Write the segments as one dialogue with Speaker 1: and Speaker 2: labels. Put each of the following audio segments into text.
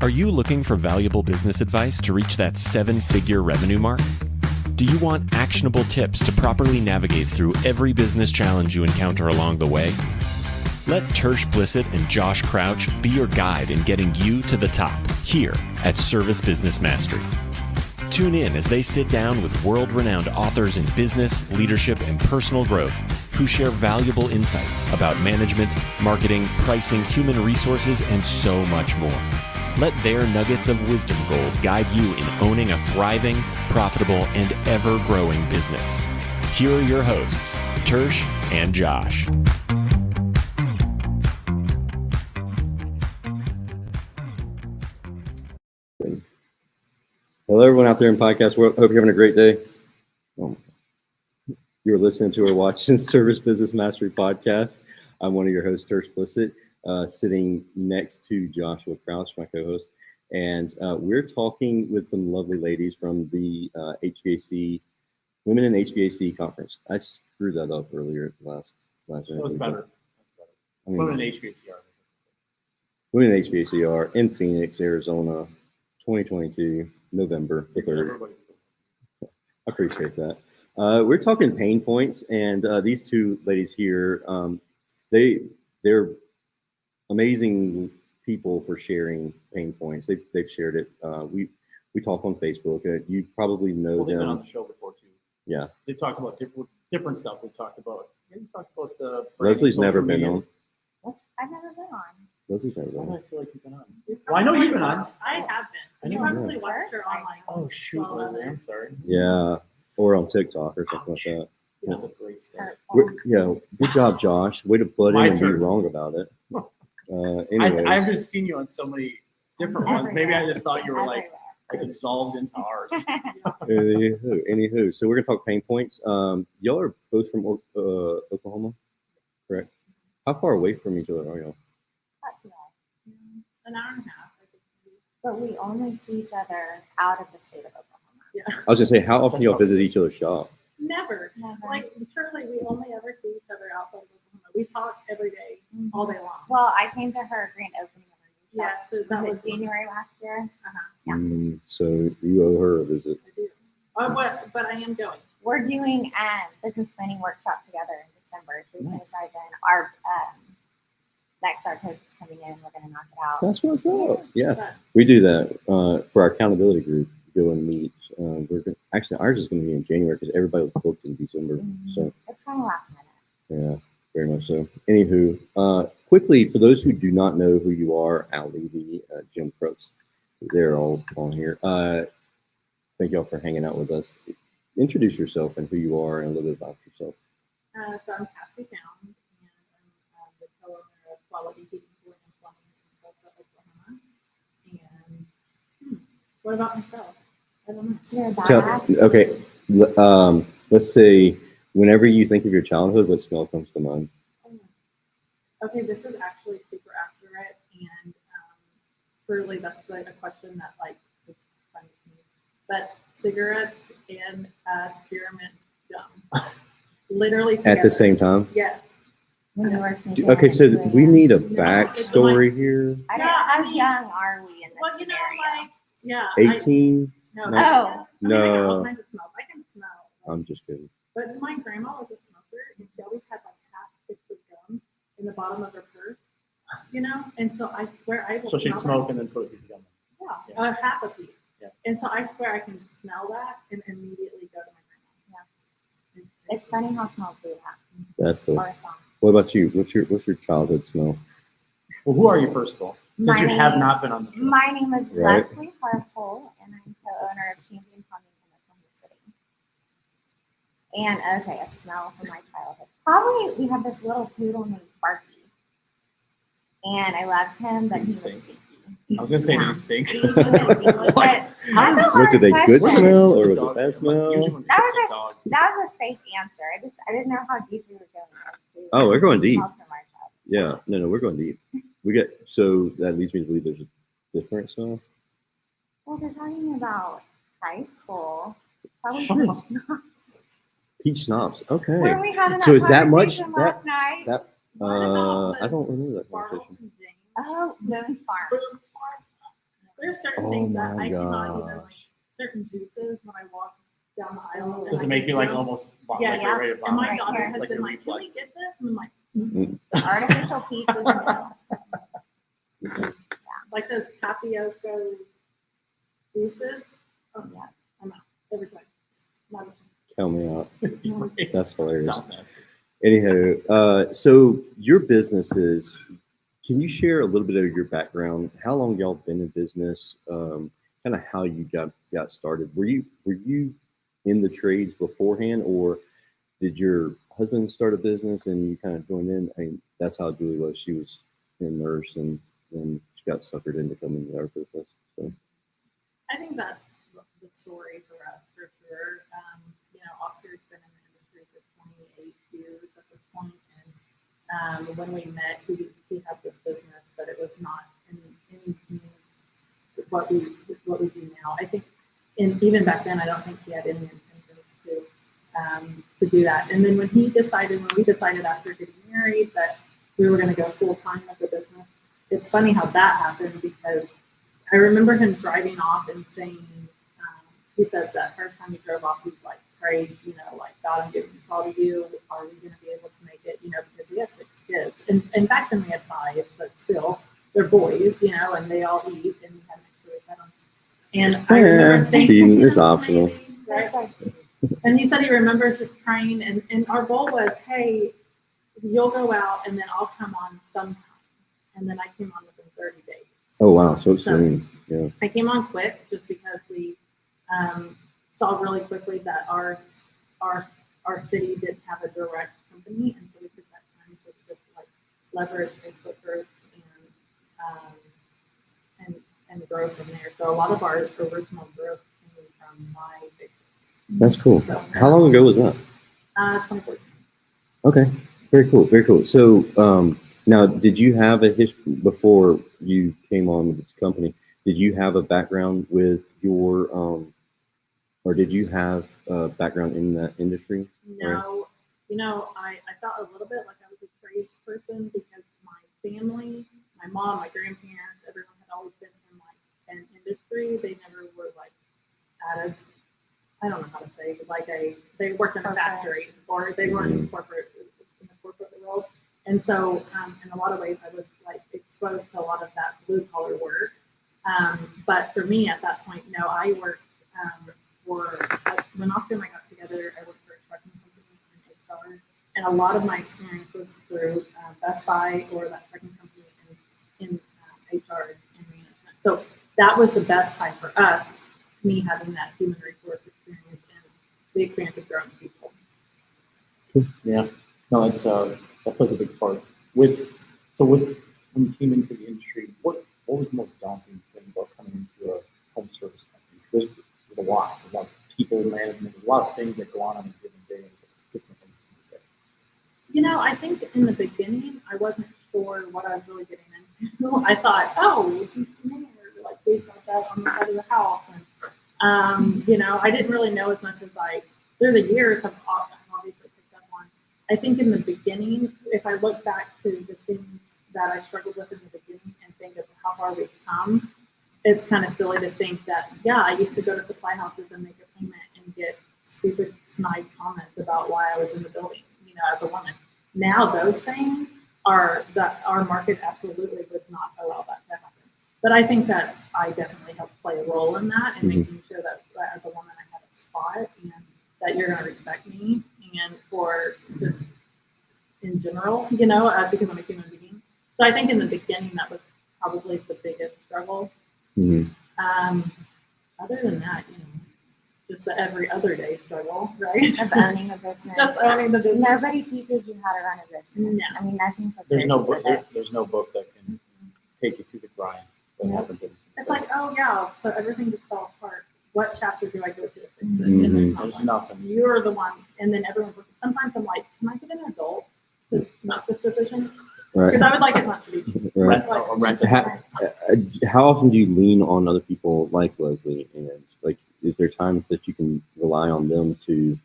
Speaker 1: Are you looking for valuable business advice to reach that 7-figure revenue mark? Do you want actionable tips to properly navigate through every business challenge you encounter along the way? Let Tersh Blissett and Josh Crouch be your guide in getting you to the top here at Service Business Mastery. Tune in as they sit down with world-renowned authors in business, leadership, and personal growth who share valuable insights about management, marketing, pricing, human resources, and so much more. Let their nuggets of wisdom gold guide you in owning a thriving, profitable, and ever-growing business. Here are your hosts, Tersh and Josh.
Speaker 2: Hello, everyone out there in podcast world. Hope you're having a great day. You're listening to or watching Service Business Mastery podcast. I'm one of your hosts, Tersh Blissett, sitting next to Joshua Crouch, my co-host, and we're talking with some lovely ladies from the HVAC Women in HVAC conference. I screwed that up earlier last
Speaker 3: That was better.
Speaker 2: I mean,
Speaker 3: Women in HVACR.
Speaker 2: Women in HVACR in Phoenix, Arizona, 2022, November the 3rd. I appreciate that. We're talking pain points, and these two ladies here, they're amazing people for sharing pain points. They've shared it. We talk on Facebook. You probably know
Speaker 3: They've
Speaker 2: them.
Speaker 3: been on the show before too.
Speaker 2: Yeah.
Speaker 3: They talked about different stuff. We talked about. The
Speaker 2: Leslie's
Speaker 3: social
Speaker 2: never been
Speaker 3: media.
Speaker 2: on.
Speaker 4: I've never been on.
Speaker 2: Leslie's never been
Speaker 3: Why do
Speaker 2: on.
Speaker 3: I feel like you've been on? Well, I know you've been on.
Speaker 5: I have
Speaker 3: I
Speaker 5: been. You
Speaker 3: know.
Speaker 5: probably watched her on like.
Speaker 3: Oh shoot, Leslie, I'm sorry.
Speaker 2: Yeah. Or on TikTok or something like that.
Speaker 3: That's a great story.
Speaker 2: Yeah. Good job, Josh. Way to butt
Speaker 3: My
Speaker 2: in and be
Speaker 3: turn.
Speaker 2: wrong about it. Anyways.
Speaker 3: I've just seen you on so many different ones. Maybe I just thought you were like
Speaker 4: Everywhere.
Speaker 3: absolved into ours.
Speaker 2: Anywho, so we're gonna talk pain points. Y'all are both from Oklahoma, correct? How far away from each other are y'all?
Speaker 4: Not too bad.
Speaker 5: An hour and a half. I think.
Speaker 4: But we only see each other out of the state of Oklahoma.
Speaker 5: Yeah.
Speaker 2: I was gonna say, how often do y'all visit each other's shop?
Speaker 5: Never.
Speaker 4: Never.
Speaker 5: Like truly, we only ever see each other outside of Oklahoma. We talk every day, all day long.
Speaker 4: Well, I came to her grand opening of her new
Speaker 5: Yeah,
Speaker 4: shop.
Speaker 5: so that
Speaker 4: Was
Speaker 5: was
Speaker 4: it January last year? Yeah.
Speaker 2: So you owe her a visit.
Speaker 5: I do. But I am going.
Speaker 4: We're doing business planning workshop together in December. So we're going to
Speaker 3: Nice.
Speaker 4: dive in. Our next our coach is coming in. We're going to knock it out.
Speaker 2: That's what's up. Yeah,
Speaker 5: But
Speaker 2: we do that for our accountability group. Go and meet. Actually, ours is going to be in January because everybody was booked in December. So
Speaker 4: It's kind of last minute.
Speaker 2: yeah, very much so. Anywho, quickly for those who do not know who you are, Ali, the Jim Crooks, they're all on here. Thank y'all for hanging out with us. Introduce yourself and who you are and a little bit about yourself.
Speaker 5: so I'm Cassie Pound, and I'm the co-owner of Quality Heating, Cooling, and Plumbing in Tulsa, Oklahoma. And what about myself? I don't know.
Speaker 4: You're a badass.
Speaker 2: Okay, let's say whenever you think of your childhood, what smell comes to mind?
Speaker 5: Okay, this is actually super accurate, and truly, that's like a question that like is funny to me. But cigarettes and spearmint gum, literally together.
Speaker 2: At the same time?
Speaker 5: Yes.
Speaker 4: When you were sneaking
Speaker 2: Okay, so
Speaker 4: into
Speaker 2: we
Speaker 4: it.
Speaker 2: need a
Speaker 5: No,
Speaker 2: backstory here.
Speaker 4: I don't,
Speaker 5: Yeah, I
Speaker 4: how
Speaker 5: mean-
Speaker 4: young are we in this
Speaker 5: Well, you know,
Speaker 4: scenario?
Speaker 5: like yeah.
Speaker 2: 18?
Speaker 5: No.
Speaker 2: No.
Speaker 5: I got
Speaker 2: No.
Speaker 5: all kinds of smells. I can smell.
Speaker 2: I'm just kidding.
Speaker 5: But my grandma was a smoker, and she always had like half sticks of gum in the bottom of her purse, you know. And so I swear I will.
Speaker 3: So she'd
Speaker 5: smell
Speaker 3: smoke
Speaker 5: that.
Speaker 3: and then put a piece of gum.
Speaker 5: Yeah, half a piece.
Speaker 3: Yeah.
Speaker 5: And so I swear I can smell that and immediately go to my grandma. Yeah.
Speaker 4: It's funny how smells do that.
Speaker 2: That's cool.
Speaker 4: Or a song.
Speaker 2: What about you? What's your childhood smell?
Speaker 3: Well, who are you first of all? Since you
Speaker 4: My
Speaker 3: have
Speaker 4: name-
Speaker 3: not been on the show.
Speaker 4: My name is
Speaker 2: Right.
Speaker 4: Leslie Harpole, and I'm co-owner of Champion Plumbing in Oklahoma City. And okay, a smell from my childhood. Probably we have this little poodle named Sparky, and I loved him, but he was
Speaker 3: Stink.
Speaker 4: stinky.
Speaker 3: I was gonna say
Speaker 4: Yeah.
Speaker 3: these stink.
Speaker 4: He was stinky, but
Speaker 3: How
Speaker 4: that's
Speaker 3: is-
Speaker 4: a
Speaker 2: Was it
Speaker 4: hard
Speaker 2: a good
Speaker 4: question.
Speaker 2: smell or
Speaker 3: It's a
Speaker 2: was it
Speaker 3: dog.
Speaker 2: a bad smell?
Speaker 3: Usually when
Speaker 4: That
Speaker 3: people say
Speaker 4: was
Speaker 3: dogs,
Speaker 4: that was a safe answer. I didn't know how deep we were going.
Speaker 2: Oh, we're going deep.
Speaker 4: Smells from my childhood.
Speaker 2: Yeah, no, we're going deep. So that leads me to believe there's a different smell.
Speaker 4: Well, they're talking about high school. Probably
Speaker 2: Sure.
Speaker 4: peach schnapps.
Speaker 2: Peach schnapps. Okay.
Speaker 4: Were we having that
Speaker 2: So is that much-
Speaker 4: conversation last night?
Speaker 2: That
Speaker 5: What about
Speaker 2: I don't remember that
Speaker 5: Bartles
Speaker 2: conversation.
Speaker 5: and James?
Speaker 4: Oh, Boone's Farm.
Speaker 5: Boone's Farm. There's certain
Speaker 2: Oh
Speaker 5: things that
Speaker 2: my
Speaker 5: I cannot even like
Speaker 2: gosh.
Speaker 5: certain juices when I walk down the aisle.
Speaker 3: Does it make you like almost
Speaker 5: Yeah,
Speaker 3: like
Speaker 4: yeah.
Speaker 3: you're ready to
Speaker 5: And my
Speaker 4: Right
Speaker 5: daughter
Speaker 4: here.
Speaker 5: has
Speaker 3: like
Speaker 5: been
Speaker 3: your
Speaker 5: like, "Can we
Speaker 3: reflex.
Speaker 5: get this?" And I'm like,
Speaker 4: Artificial peach is new.
Speaker 5: like those tapioca juices. Oh
Speaker 4: Yeah.
Speaker 5: I'm out every time. Not a
Speaker 2: Count me out.
Speaker 3: It's-
Speaker 2: That's hilarious.
Speaker 3: Sounds nasty.
Speaker 2: Anyhow, so your businesses, can you share a little bit of your background? How long y'all been in business? Kind of how you got started. Were you in the trades beforehand, or did your husband start a business and you kind of joined in? I mean, that's how Julie was. She was a nurse and she got suckered into coming to our business. So
Speaker 5: I think that's the story for us for sure. Oscar's been in the industry for 28 years at this point, and when we met, he had this business, but it was not in any means what we do now. I think, and even back then, I don't think he had any intentions to do that. And then when we decided after getting married that we were going to go full time with the business, it's funny how that happened because I remember him driving off and saying, he said that first time he drove off, he like prayed, like, God, I'm giving this all to you. Are we going to be able to make it? Because we have 6 kids. And back then we had 5, but still, they're boys, and they all eat, and we had to make sure we fed them. And I remember thinking,
Speaker 2: feeding is optional.
Speaker 5: maybe, right? And he said he remembers just praying, and our goal was, hey, you'll go out, and then I'll come on sometime. And then I came on within 30 days.
Speaker 2: Oh wow, so soon. Yeah.
Speaker 5: I came on quick just because we saw really quickly that our city didn't have a direct company, and so we took that time to just like leverage Facebook groups and grow from there. So a lot of our original growth came from my Facebook.
Speaker 2: That's cool.
Speaker 5: So,
Speaker 2: How long ago was that?
Speaker 5: 2014.
Speaker 2: Okay, very cool, very cool. So now, did you have a history before you came on with this company? Did you have a background with your, or did you have a background in that industry?
Speaker 5: No, I felt a little bit like I was a trades person because my family, my mom, my grandparents, everyone had always been in like an industry. They never were like at a, I don't know how to say, like they worked in a factory or they weren't in the corporate world. And so in a lot of ways I was like exposed to a lot of that blue collar work. But for me at that point, no, I worked when Oscar and I got together, I worked for a trucking company in HR, and a lot of my experience was through Best Buy or that trucking company in HR and management. So that was the best time for us, me having that human resource experience and the experience of growing people.
Speaker 3: Yeah, no, it's that plays a big part. When you came into the industry, what was the most daunting thing about coming into a home service company? There's a lot of people management, there's a lot of things that go on a given day. Different things.
Speaker 5: I think in the beginning I wasn't sure what I was really getting into. I thought, oh, like based on that on the side of the house, and I didn't really know as much as through the years have obviously picked up on. I think in the beginning, if I look back to the things that I struggled with in the beginning and think of how far we've come, it's kind of silly to think that, yeah, I used to go to supply houses and make a payment and get stupid, snide comments about why I was in the building, as a woman. Now those things are that our market absolutely would not allow that to happen. But I think that I definitely helped play a role in that and making sure that as a woman I had a spot and that you're going to respect me and for just in general, because I'm a human being. So I think in the beginning that was probably the biggest struggle. Other than that, just the every other day struggle, right?
Speaker 4: Of owning a business.
Speaker 5: Just owning the business.
Speaker 4: Nobody teaches you how to run a business.
Speaker 5: No.
Speaker 4: I mean, nothing.
Speaker 3: There's no book. There's no book that can take you through the grind that happens.
Speaker 5: It's like, oh yeah, so everything just fell apart. What chapter do I go to fix it? And
Speaker 3: There's nothing.
Speaker 5: You're the one, and then everyone's looking. Sometimes I'm like, can I get an adult to make this decision?
Speaker 2: Right.
Speaker 5: Because I would like it not to be.
Speaker 2: Right.
Speaker 5: Like,
Speaker 2: How often do you lean on other people like Leslie, and like, is there times that you can rely on them to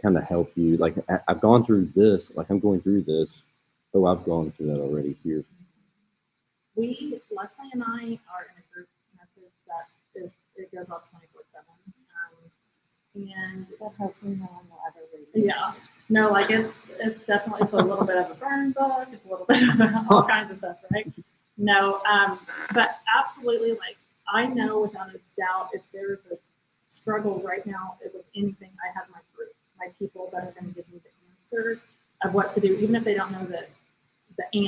Speaker 2: kind of help you? Like, I've gone through this, like I'm going through this. Oh, I've gone through that already here.
Speaker 5: Leslie and I are in a group, and that's Yeah. No, like it's definitely it's a little bit of a burn book. It's a little bit of all kinds of stuff, right? No, but absolutely, like I know without a doubt if there's a struggle right now with anything, I have my group, my people that are going to give me the answer of what to do, even if they don't know the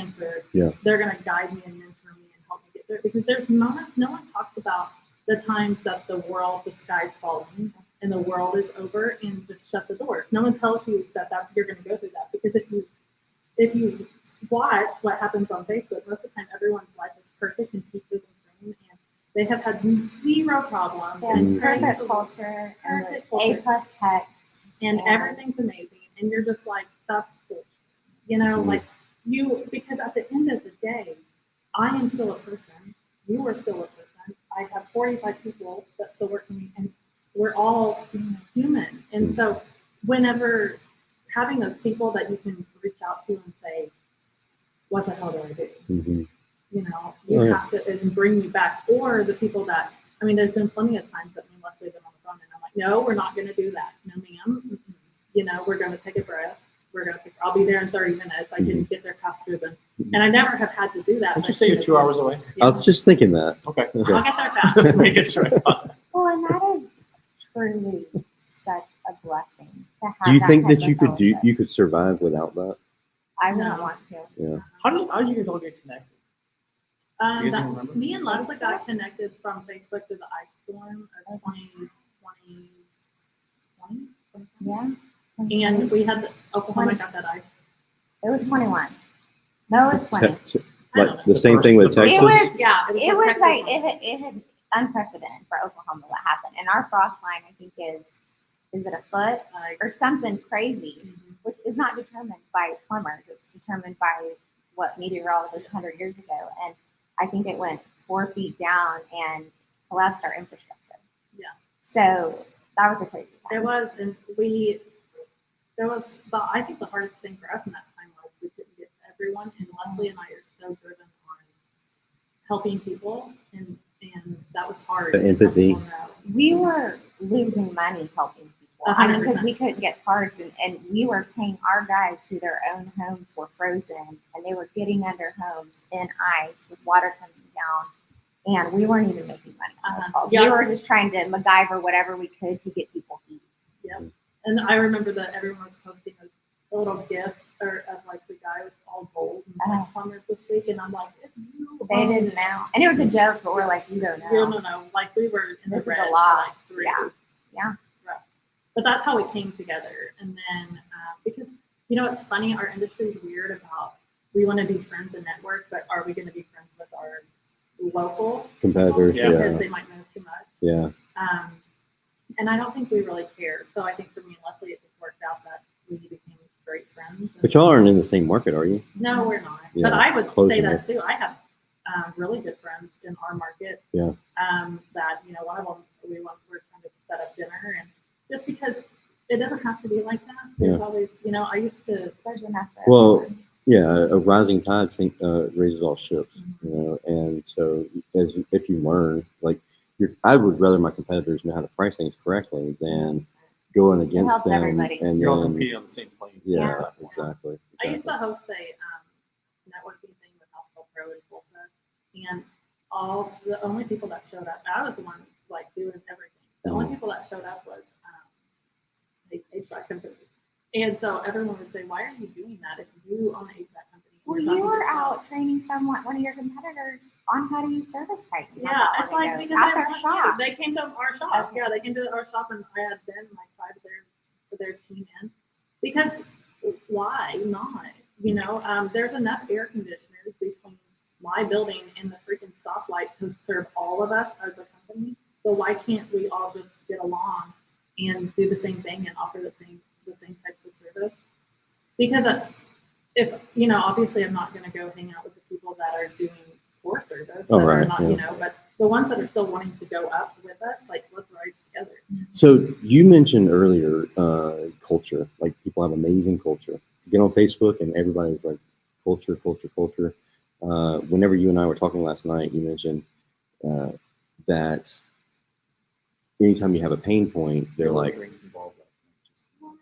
Speaker 5: answer.
Speaker 2: Yeah.
Speaker 5: They're going to guide me and mentor me and help me get there because there's moments no one talks about the times that the sky's falling and the world is over and just shut the door. No one tells you that you're going to go through that because if you watch what happens on Facebook, most of the time everyone's life is perfect and peaches and cream and they have had zero problems.
Speaker 4: Yeah,
Speaker 5: and
Speaker 4: perfect culture, and
Speaker 5: perfect
Speaker 4: A
Speaker 5: culture.
Speaker 4: plus tech,
Speaker 5: And
Speaker 4: yeah.
Speaker 5: everything's amazing. And you're just like, that's cool. You know, like because at the end of the day, I am still a person. You are still a person. I have 45 people that still work for me, and we're all human. And so, whenever having those people that you can reach out to and say, "What the hell do I do?"
Speaker 2: Mm-hmm.
Speaker 5: You know, you have to and bring you back. Or the people that there's been plenty of times that me and Leslie have been on the phone, and I'm like, "No, we're not going to do that. No, ma'am. Mm-mm. You know, we're going to take a breath. I'll be there in 30 minutes. I can get there faster than." And I never have had to do that.
Speaker 3: Did you say you're 2 hours away?
Speaker 5: Yeah.
Speaker 2: I was just thinking that.
Speaker 3: Okay.
Speaker 5: I'll get there fast.
Speaker 3: Just making sure.
Speaker 4: Well, and that is truly such a blessing to have.
Speaker 2: Do you think
Speaker 4: type
Speaker 2: that
Speaker 4: of fellowship.
Speaker 2: you could survive without that?
Speaker 4: I wouldn't
Speaker 5: No.
Speaker 4: want to.
Speaker 2: Yeah.
Speaker 3: How did you guys all get connected? You guys remember?
Speaker 5: Me and Leslie got connected from Facebook through the ice storm of 2020.
Speaker 4: Yeah.
Speaker 5: And we had Oklahoma got that ice.
Speaker 4: It was 21. No, it was 20.
Speaker 2: Like the same thing with Texas.
Speaker 4: It was.
Speaker 5: Yeah,
Speaker 4: It was
Speaker 5: Texas
Speaker 4: like
Speaker 5: one.
Speaker 4: it had unprecedented for Oklahoma what happened, and our frost line I think is it a foot
Speaker 5: Like,
Speaker 4: or something crazy,
Speaker 5: mhm.
Speaker 4: which is not determined by plumbers. It's determined by what meteorologists 100 years ago, and I think it went 4 feet down and collapsed our infrastructure.
Speaker 5: Yeah.
Speaker 4: So that was a crazy
Speaker 5: There
Speaker 4: time.
Speaker 5: was, and I think the hardest thing for us in that time was we couldn't get to everyone, and Leslie and I are so driven on helping people, and that was hard.
Speaker 2: The empathy.
Speaker 5: Some people know.
Speaker 4: We were losing money helping people. I mean, because
Speaker 5: 100%.
Speaker 4: we couldn't get parts, and we were paying our guys who their own homes were frozen, and they were getting under homes in ice with water coming down, and we weren't even making money on those calls.
Speaker 5: Yeah.
Speaker 4: We were just trying to MacGyver whatever we could to get people heat.
Speaker 5: Yeah. And I remember that everyone was posting a little gift of like the guy with all gold and like plumbers this week, and I'm like, if you
Speaker 4: They didn't know, and it was a joke, but we're like, you don't know.
Speaker 5: no, like we were in the
Speaker 4: This is
Speaker 5: red
Speaker 4: a
Speaker 5: for
Speaker 4: lot.
Speaker 5: like 3
Speaker 4: Yeah.
Speaker 5: weeks.
Speaker 4: Yeah.
Speaker 5: Right. But that's how we came together, and then because it's funny, our industry is weird about we want to be friends and network, but are we going to be friends with our local
Speaker 2: Competitors,
Speaker 5: people?
Speaker 2: yeah.
Speaker 5: Because they might know too much.
Speaker 2: Yeah.
Speaker 5: And I don't think we really care. So I think for me and Leslie, it just worked out that we became great friends.
Speaker 2: But y'all aren't in the same market, are you?
Speaker 5: No, we're not.
Speaker 2: Yeah,
Speaker 5: But I would
Speaker 2: close
Speaker 5: say
Speaker 2: enough.
Speaker 5: that too. I have really good friends in our market.
Speaker 2: Yeah.
Speaker 5: That one of them we're trying to set up dinner, and just because it doesn't have to be like that. There's always I used to.
Speaker 4: There's enough for
Speaker 2: Well,
Speaker 4: everyone.
Speaker 2: yeah, a rising tide raises all ships, and so if you learn, like, I would rather my competitors know how to price things correctly than going against
Speaker 4: helps
Speaker 2: them.
Speaker 4: everybody.
Speaker 2: And
Speaker 3: You're all
Speaker 2: then,
Speaker 3: competing on the same plane.
Speaker 2: yeah, exactly.
Speaker 5: I used to host a networking thing with Hospital Pro in Tulsa, and the only people that showed up, I was the one like doing everything. The only people that showed up was HVAC companies, and so everyone would say, "Why are you doing that if you own an HVAC company?"
Speaker 4: Well, you were out training one of your competitors on how to use service titan.
Speaker 5: Yeah, it's like because
Speaker 4: at their shop.
Speaker 5: they came to our shop. Yeah, they came to our shop, and I had been like five for their team in because why not? There's enough air conditioners between my building and the freaking stoplight to serve all of us as a company. So why can't we all just get along and do the same thing and offer the same types of service? Because if obviously I'm not going to go hang out with the people that are doing poor service.
Speaker 2: Oh,
Speaker 5: that are
Speaker 2: right,
Speaker 5: not,
Speaker 2: yeah.
Speaker 5: but the ones that are still wanting to go up with us, like let's rise together.
Speaker 2: So you mentioned earlier culture, like people have amazing culture. You get on Facebook and everybody's like culture. Whenever you and I were talking last night, you mentioned that anytime you have a pain point, they're like,
Speaker 3: drinks involved.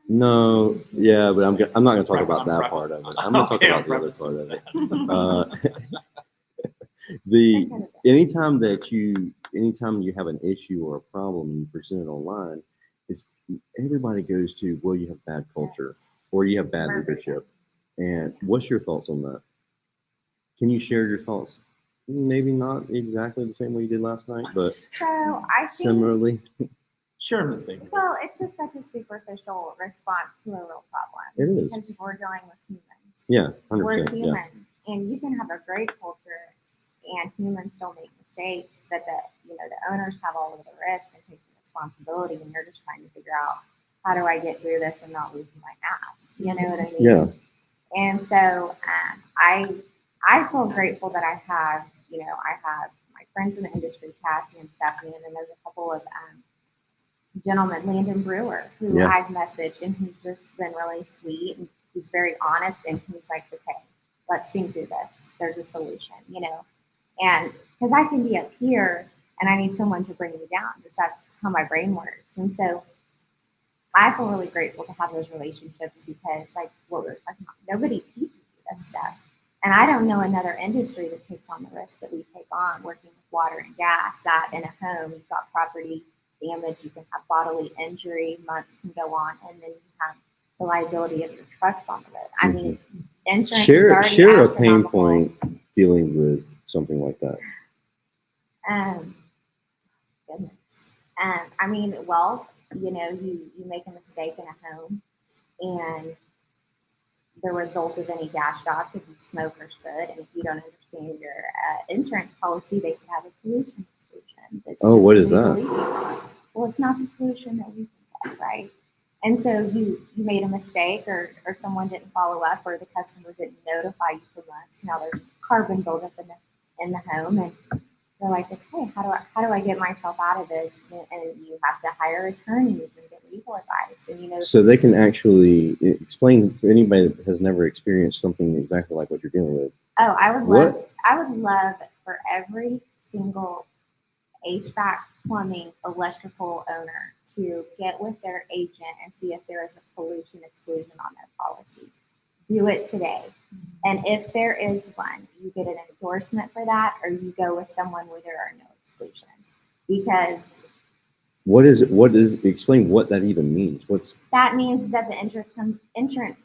Speaker 2: No, yeah, but I'm not going to talk
Speaker 6: Prevalent,
Speaker 2: about that
Speaker 6: prevalent.
Speaker 2: part of it. I'm going to
Speaker 6: Okay,
Speaker 2: talk
Speaker 6: I'll
Speaker 2: about the other
Speaker 6: preface
Speaker 2: part of it.
Speaker 6: that.
Speaker 2: The anytime you have an issue or a problem and you present it online, it's everybody goes to, well, you have bad culture or you have bad leadership. And what's your thoughts on that? Can you share your thoughts? Maybe not exactly the same way you did last night, but
Speaker 4: So I think,
Speaker 2: similarly.
Speaker 6: Sure, Miss Sager.
Speaker 4: well, it's just such a superficial response to a real problem.
Speaker 2: It is.
Speaker 4: Because we're dealing with humans.
Speaker 2: Yeah,
Speaker 4: We're
Speaker 2: 100%. Yeah.
Speaker 4: humans, and you can have a great culture, and humans still make mistakes. But the owners have all of the risk and take the responsibility, and you're just trying to figure out how do I get through this and not lose my ass. You know what I mean?
Speaker 2: Yeah.
Speaker 4: And so I feel grateful that I have my friends in the industry, Cassie and Stephanie, and then there's a couple of gentlemen, Landon Brewer, who
Speaker 2: Yeah.
Speaker 4: I've messaged, and he's just been really sweet and he's very honest, and he's like, okay, let's think through this. There's a solution, and because I can be up here and I need someone to bring me down, because that's how my brain works. And so I feel really grateful to have those relationships, because like what we're talking about, nobody teaches you this stuff. And I don't know another industry that takes on the risk that we take on working with water and gas, that in a home, you've got property damage, you can have bodily injury, months can go on, and then you have the liability of your trucks on the road. I mean, insurance is
Speaker 2: Share
Speaker 4: already
Speaker 2: a pain
Speaker 4: astronomical.
Speaker 2: point dealing with something like that.
Speaker 4: Goodness. I mean, well, you make a mistake in a home, and the result of any gas shock could be smoke or soot. And if you don't understand your insurance policy, they could have a pollution exclusion. It's
Speaker 2: What
Speaker 4: just
Speaker 2: is that?
Speaker 4: legalese. Well, it's not the pollution that we think of, right? And so you made a mistake, or someone didn't follow up, or the customer didn't notify you for months. Now there's carbon buildup in the home, and they're like, okay, how do I get myself out of this? And you have to hire attorneys and get legal advice, and
Speaker 2: So they can actually explain to anybody that has never experienced something exactly like what you're dealing with.
Speaker 4: Oh, I would love for every single HVAC, plumbing, electrical owner to get with their agent and see if there is a pollution exclusion on their policy. Do it today. And if there is one, you get an endorsement for that, or you go with someone where there are no exclusions. Because
Speaker 2: explain what that even means.
Speaker 4: that means that the insurance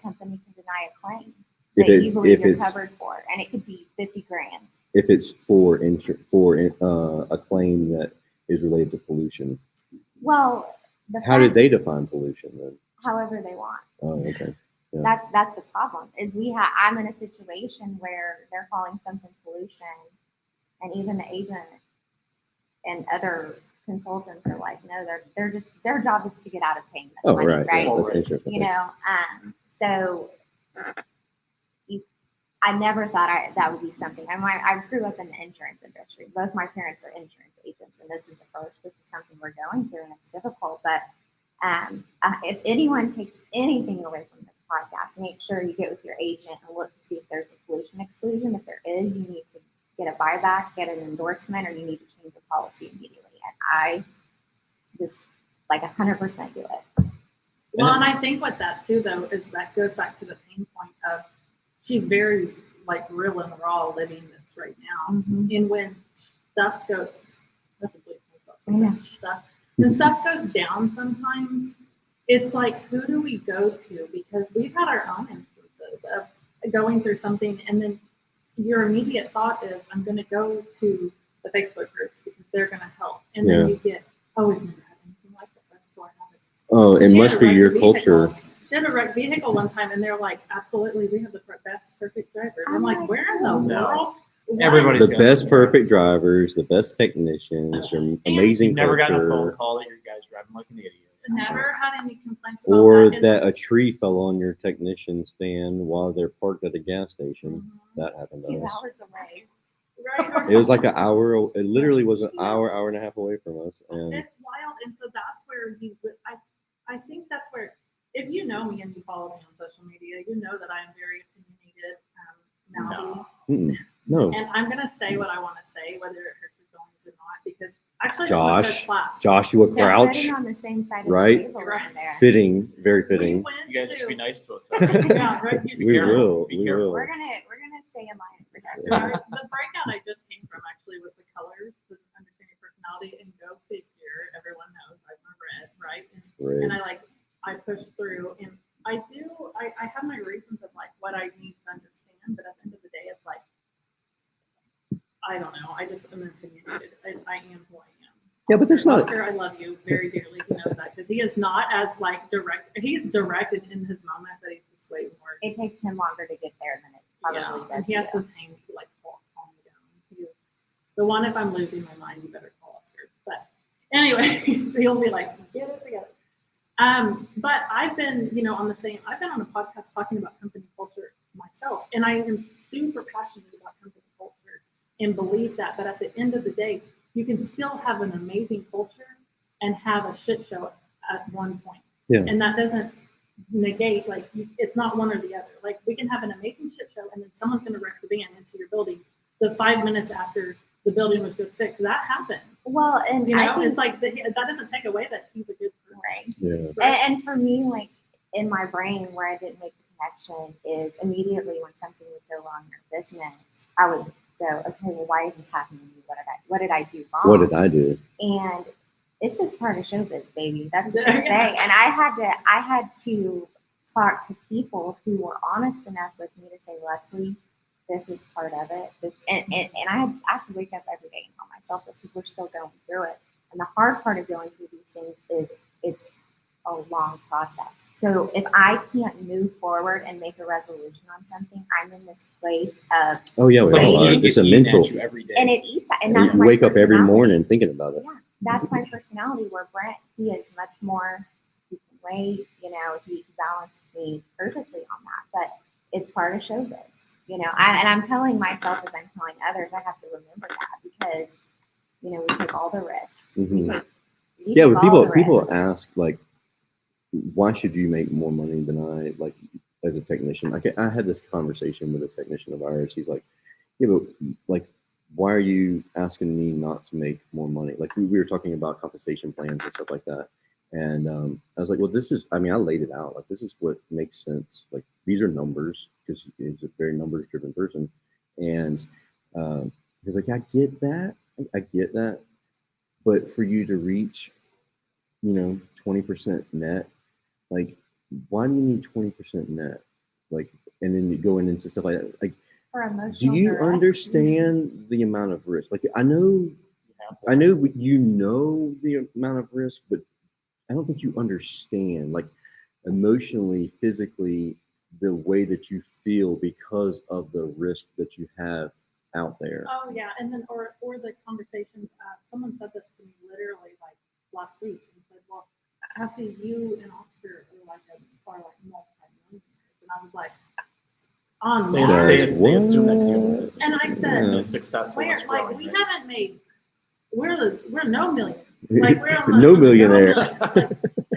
Speaker 4: company can deny a claim that you believe you're covered for, and it could be $50,000.
Speaker 2: If it's for a claim that is related to pollution.
Speaker 4: Well,
Speaker 2: how did they define pollution then?
Speaker 4: However they want.
Speaker 2: Oh, okay. Yeah.
Speaker 4: That's the problem. Is I'm in a situation where they're calling something pollution, and even the agent and other consultants are like, no, they're just, their job is to get out of paying this money, right?
Speaker 2: Yeah, that's interesting.
Speaker 4: So I never thought that would be something. I grew up in the insurance industry. Both my parents are insurance agents, and this is something we're going through, and it's difficult. But if anyone takes anything away from this podcast, make sure you get with your agent and look to see if there's a pollution exclusion. If there is, you need to get a buyback, get an endorsement, or you need to change the policy immediately. And I just 100% do it.
Speaker 5: Well, and I think with that too, though, is that goes back to the pain point of she's very real and raw living this right now.
Speaker 4: Mm-hmm.
Speaker 5: And when stuff goes, when stuff goes down sometimes, it's like, who do we go to? Because we've had our own instances of going through something, and then your immediate thought is, I'm going to go to the Facebook groups because they're going to help. And then you get, we've never had anything like that before.
Speaker 2: Oh, it must be your culture.
Speaker 5: She had a wrecked vehicle one time, and they're like, absolutely, we have the best perfect drivers. I'm like, where in the world?
Speaker 6: Everybody's
Speaker 2: the best perfect drivers, the best technicians, your amazing
Speaker 6: never
Speaker 2: culture.
Speaker 6: gotten a phone call that your guy's driving like an idiot.
Speaker 5: Never had any complaints about
Speaker 2: Or
Speaker 5: that.
Speaker 2: that a tree fell on your technician's stand while they're parked at a gas station.
Speaker 5: Mm-hmm.
Speaker 2: That happened to
Speaker 4: 2
Speaker 2: us.
Speaker 4: hours away.
Speaker 5: Right?
Speaker 2: It was like an hour. It literally was an hour and a half away from us. And
Speaker 5: It's wild. And so that's where I think that's where, if you know me and you follow me on social media, you know that I am very opinionated, mouthy.
Speaker 2: No.
Speaker 5: And I'm going to say what I want to say, whether it hurts your feelings or not, because actually,
Speaker 2: Joshua Crouch.
Speaker 4: Sitting on the same inside of
Speaker 2: Right?
Speaker 4: the table over there.
Speaker 2: Fitting, very
Speaker 5: We
Speaker 2: fitting.
Speaker 5: went
Speaker 6: You guys just
Speaker 5: to-
Speaker 6: be nice to us.
Speaker 5: Yeah, right. You
Speaker 2: We
Speaker 5: scared me.
Speaker 2: will.
Speaker 6: Be
Speaker 2: We
Speaker 6: careful.
Speaker 2: will.
Speaker 4: We're gonna stay in line for that.
Speaker 2: Yeah.
Speaker 5: The breakout I just came from actually was the colors, the understanding personality, and go figure. Everyone knows I'm a red, right? And
Speaker 2: Right.
Speaker 5: I pushed through, and I have my reasons of like what I need to understand, but at the end of the day, it's like I don't know. I just am opinionated. I am who I am.
Speaker 2: Yeah, but there's not.
Speaker 5: Oscar, I love you very dearly. He knows that because he is not as like direct. He's direct in his moment, but he's just way more.
Speaker 4: It takes him longer to get there than it probably
Speaker 5: Yeah,
Speaker 4: does.
Speaker 5: and he has
Speaker 4: you.
Speaker 5: to tame me, like calm me down. He is the one. If I'm losing my mind, you better call Oscar. But anyway, he'll be like, get it together. But I've been, I've been on a podcast talking about company culture myself, and I am super passionate about company culture and believe that. But at the end of the day, you can still have an amazing culture and have a shit show at one point.
Speaker 2: Yeah.
Speaker 5: And that doesn't negate, it's not one or the other. Like, we can have an amazing shit show, and then someone's going to wreck the van into your building the 5 minutes after the building was just fixed. That happened.
Speaker 4: Well, and I think
Speaker 5: It's like that doesn't take away that he's a good person.
Speaker 4: right.
Speaker 2: Yeah.
Speaker 4: And for me, like in my brain, where I didn't make the connection is immediately when something would go wrong in your business, I would go, okay, well, why is this happening to me? What did I do wrong?
Speaker 2: What did I do?
Speaker 4: And it's just part of showbiz, baby. That's what
Speaker 5: Yeah.
Speaker 4: they say. And I had to talk to people who were honest enough with me to say, Leslie, this is part of it. And I have to wake up every day and tell myself this because we're still going through it. And the hard part of going through these things is it's a long process. So if I can't move forward and make a resolution on something, I'm in this place of,
Speaker 2: Oh yeah,
Speaker 4: It's
Speaker 2: we
Speaker 4: like
Speaker 2: all are.
Speaker 6: eating
Speaker 2: It's a
Speaker 6: at
Speaker 2: mental.
Speaker 6: you every day.
Speaker 4: and it eats, and
Speaker 2: You
Speaker 4: that's my
Speaker 2: wake up every
Speaker 4: personality.
Speaker 2: morning thinking about it.
Speaker 4: Yeah, that's my personality. Where Brent, he is much more. He can wait, he balances me perfectly on that. But it's part of showbiz, and I'm telling myself as I'm telling others, I have to remember that because, we take all the risks.
Speaker 2: Mhm.
Speaker 4: We
Speaker 2: Yeah,
Speaker 4: take
Speaker 2: but
Speaker 4: all the
Speaker 2: people
Speaker 4: risks.
Speaker 2: ask like, why should you make more money than I like as a technician? Like I had this conversation with a technician of ours. He's like, yeah, but like, why are you asking me not to make more money? Like we were talking about compensation plans and stuff like that. And I was like, well, I laid it out. Like, this is what makes sense. Like, these are numbers because he's a very numbers driven person. And he's like, I get that. I get that. But for you to reach, 20% net, like, why do you need 20% net? Like, and then you going into stuff like that. Like,
Speaker 4: For
Speaker 2: do
Speaker 4: emotional
Speaker 2: you
Speaker 4: duress.
Speaker 2: understand the amount of risk? Like, I know the amount of risk, but I don't think you understand, like, emotionally, physically, the way that you feel because of the risk that you have out there.
Speaker 5: Oh yeah, and then or the conversations. Someone said this to me literally like last week and said, "Well, Cassie, you and Oscar are like multi-millionaires," and I was like, "On
Speaker 6: They,
Speaker 2: Says
Speaker 5: what?"
Speaker 6: they assume that you're doing business.
Speaker 5: And I said,
Speaker 6: And it's successful.
Speaker 5: "Where?
Speaker 6: It's
Speaker 5: Like
Speaker 6: growing,
Speaker 5: we
Speaker 6: right?
Speaker 5: haven't made. We're no millionaires. Like we're on
Speaker 2: No
Speaker 5: the-
Speaker 2: millionaire.
Speaker 5: Like,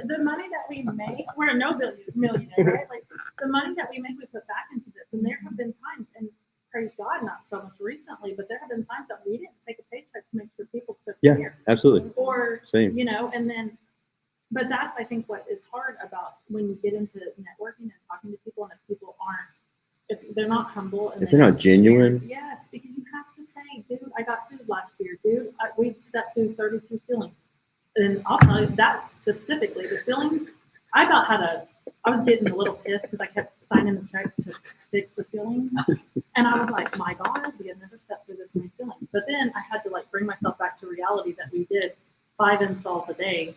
Speaker 5: the money that we make, we're a no millionaire, right? Like the money that we make, we put back into this. And there have been times, and praise God, not so much recently, but there have been times that we didn't take a paycheck to make sure people took
Speaker 2: Yeah,
Speaker 5: care.
Speaker 2: absolutely.
Speaker 5: Or
Speaker 2: Same.
Speaker 5: and then, but that's I think what is hard about when you get into networking and talking to people, and if people aren't, if they're not humble, and
Speaker 2: If they're not genuine.
Speaker 5: yes, because you have to say, dude, I got sued last year, dude. We set through 32 ceilings. And I'll tell you that specifically, the ceilings, I was getting a little pissed because I kept signing the check to fix the ceilings. And I was like, my God, we had never stepped through this many ceilings. But then I had to bring myself back to reality that we did 5 installs a day.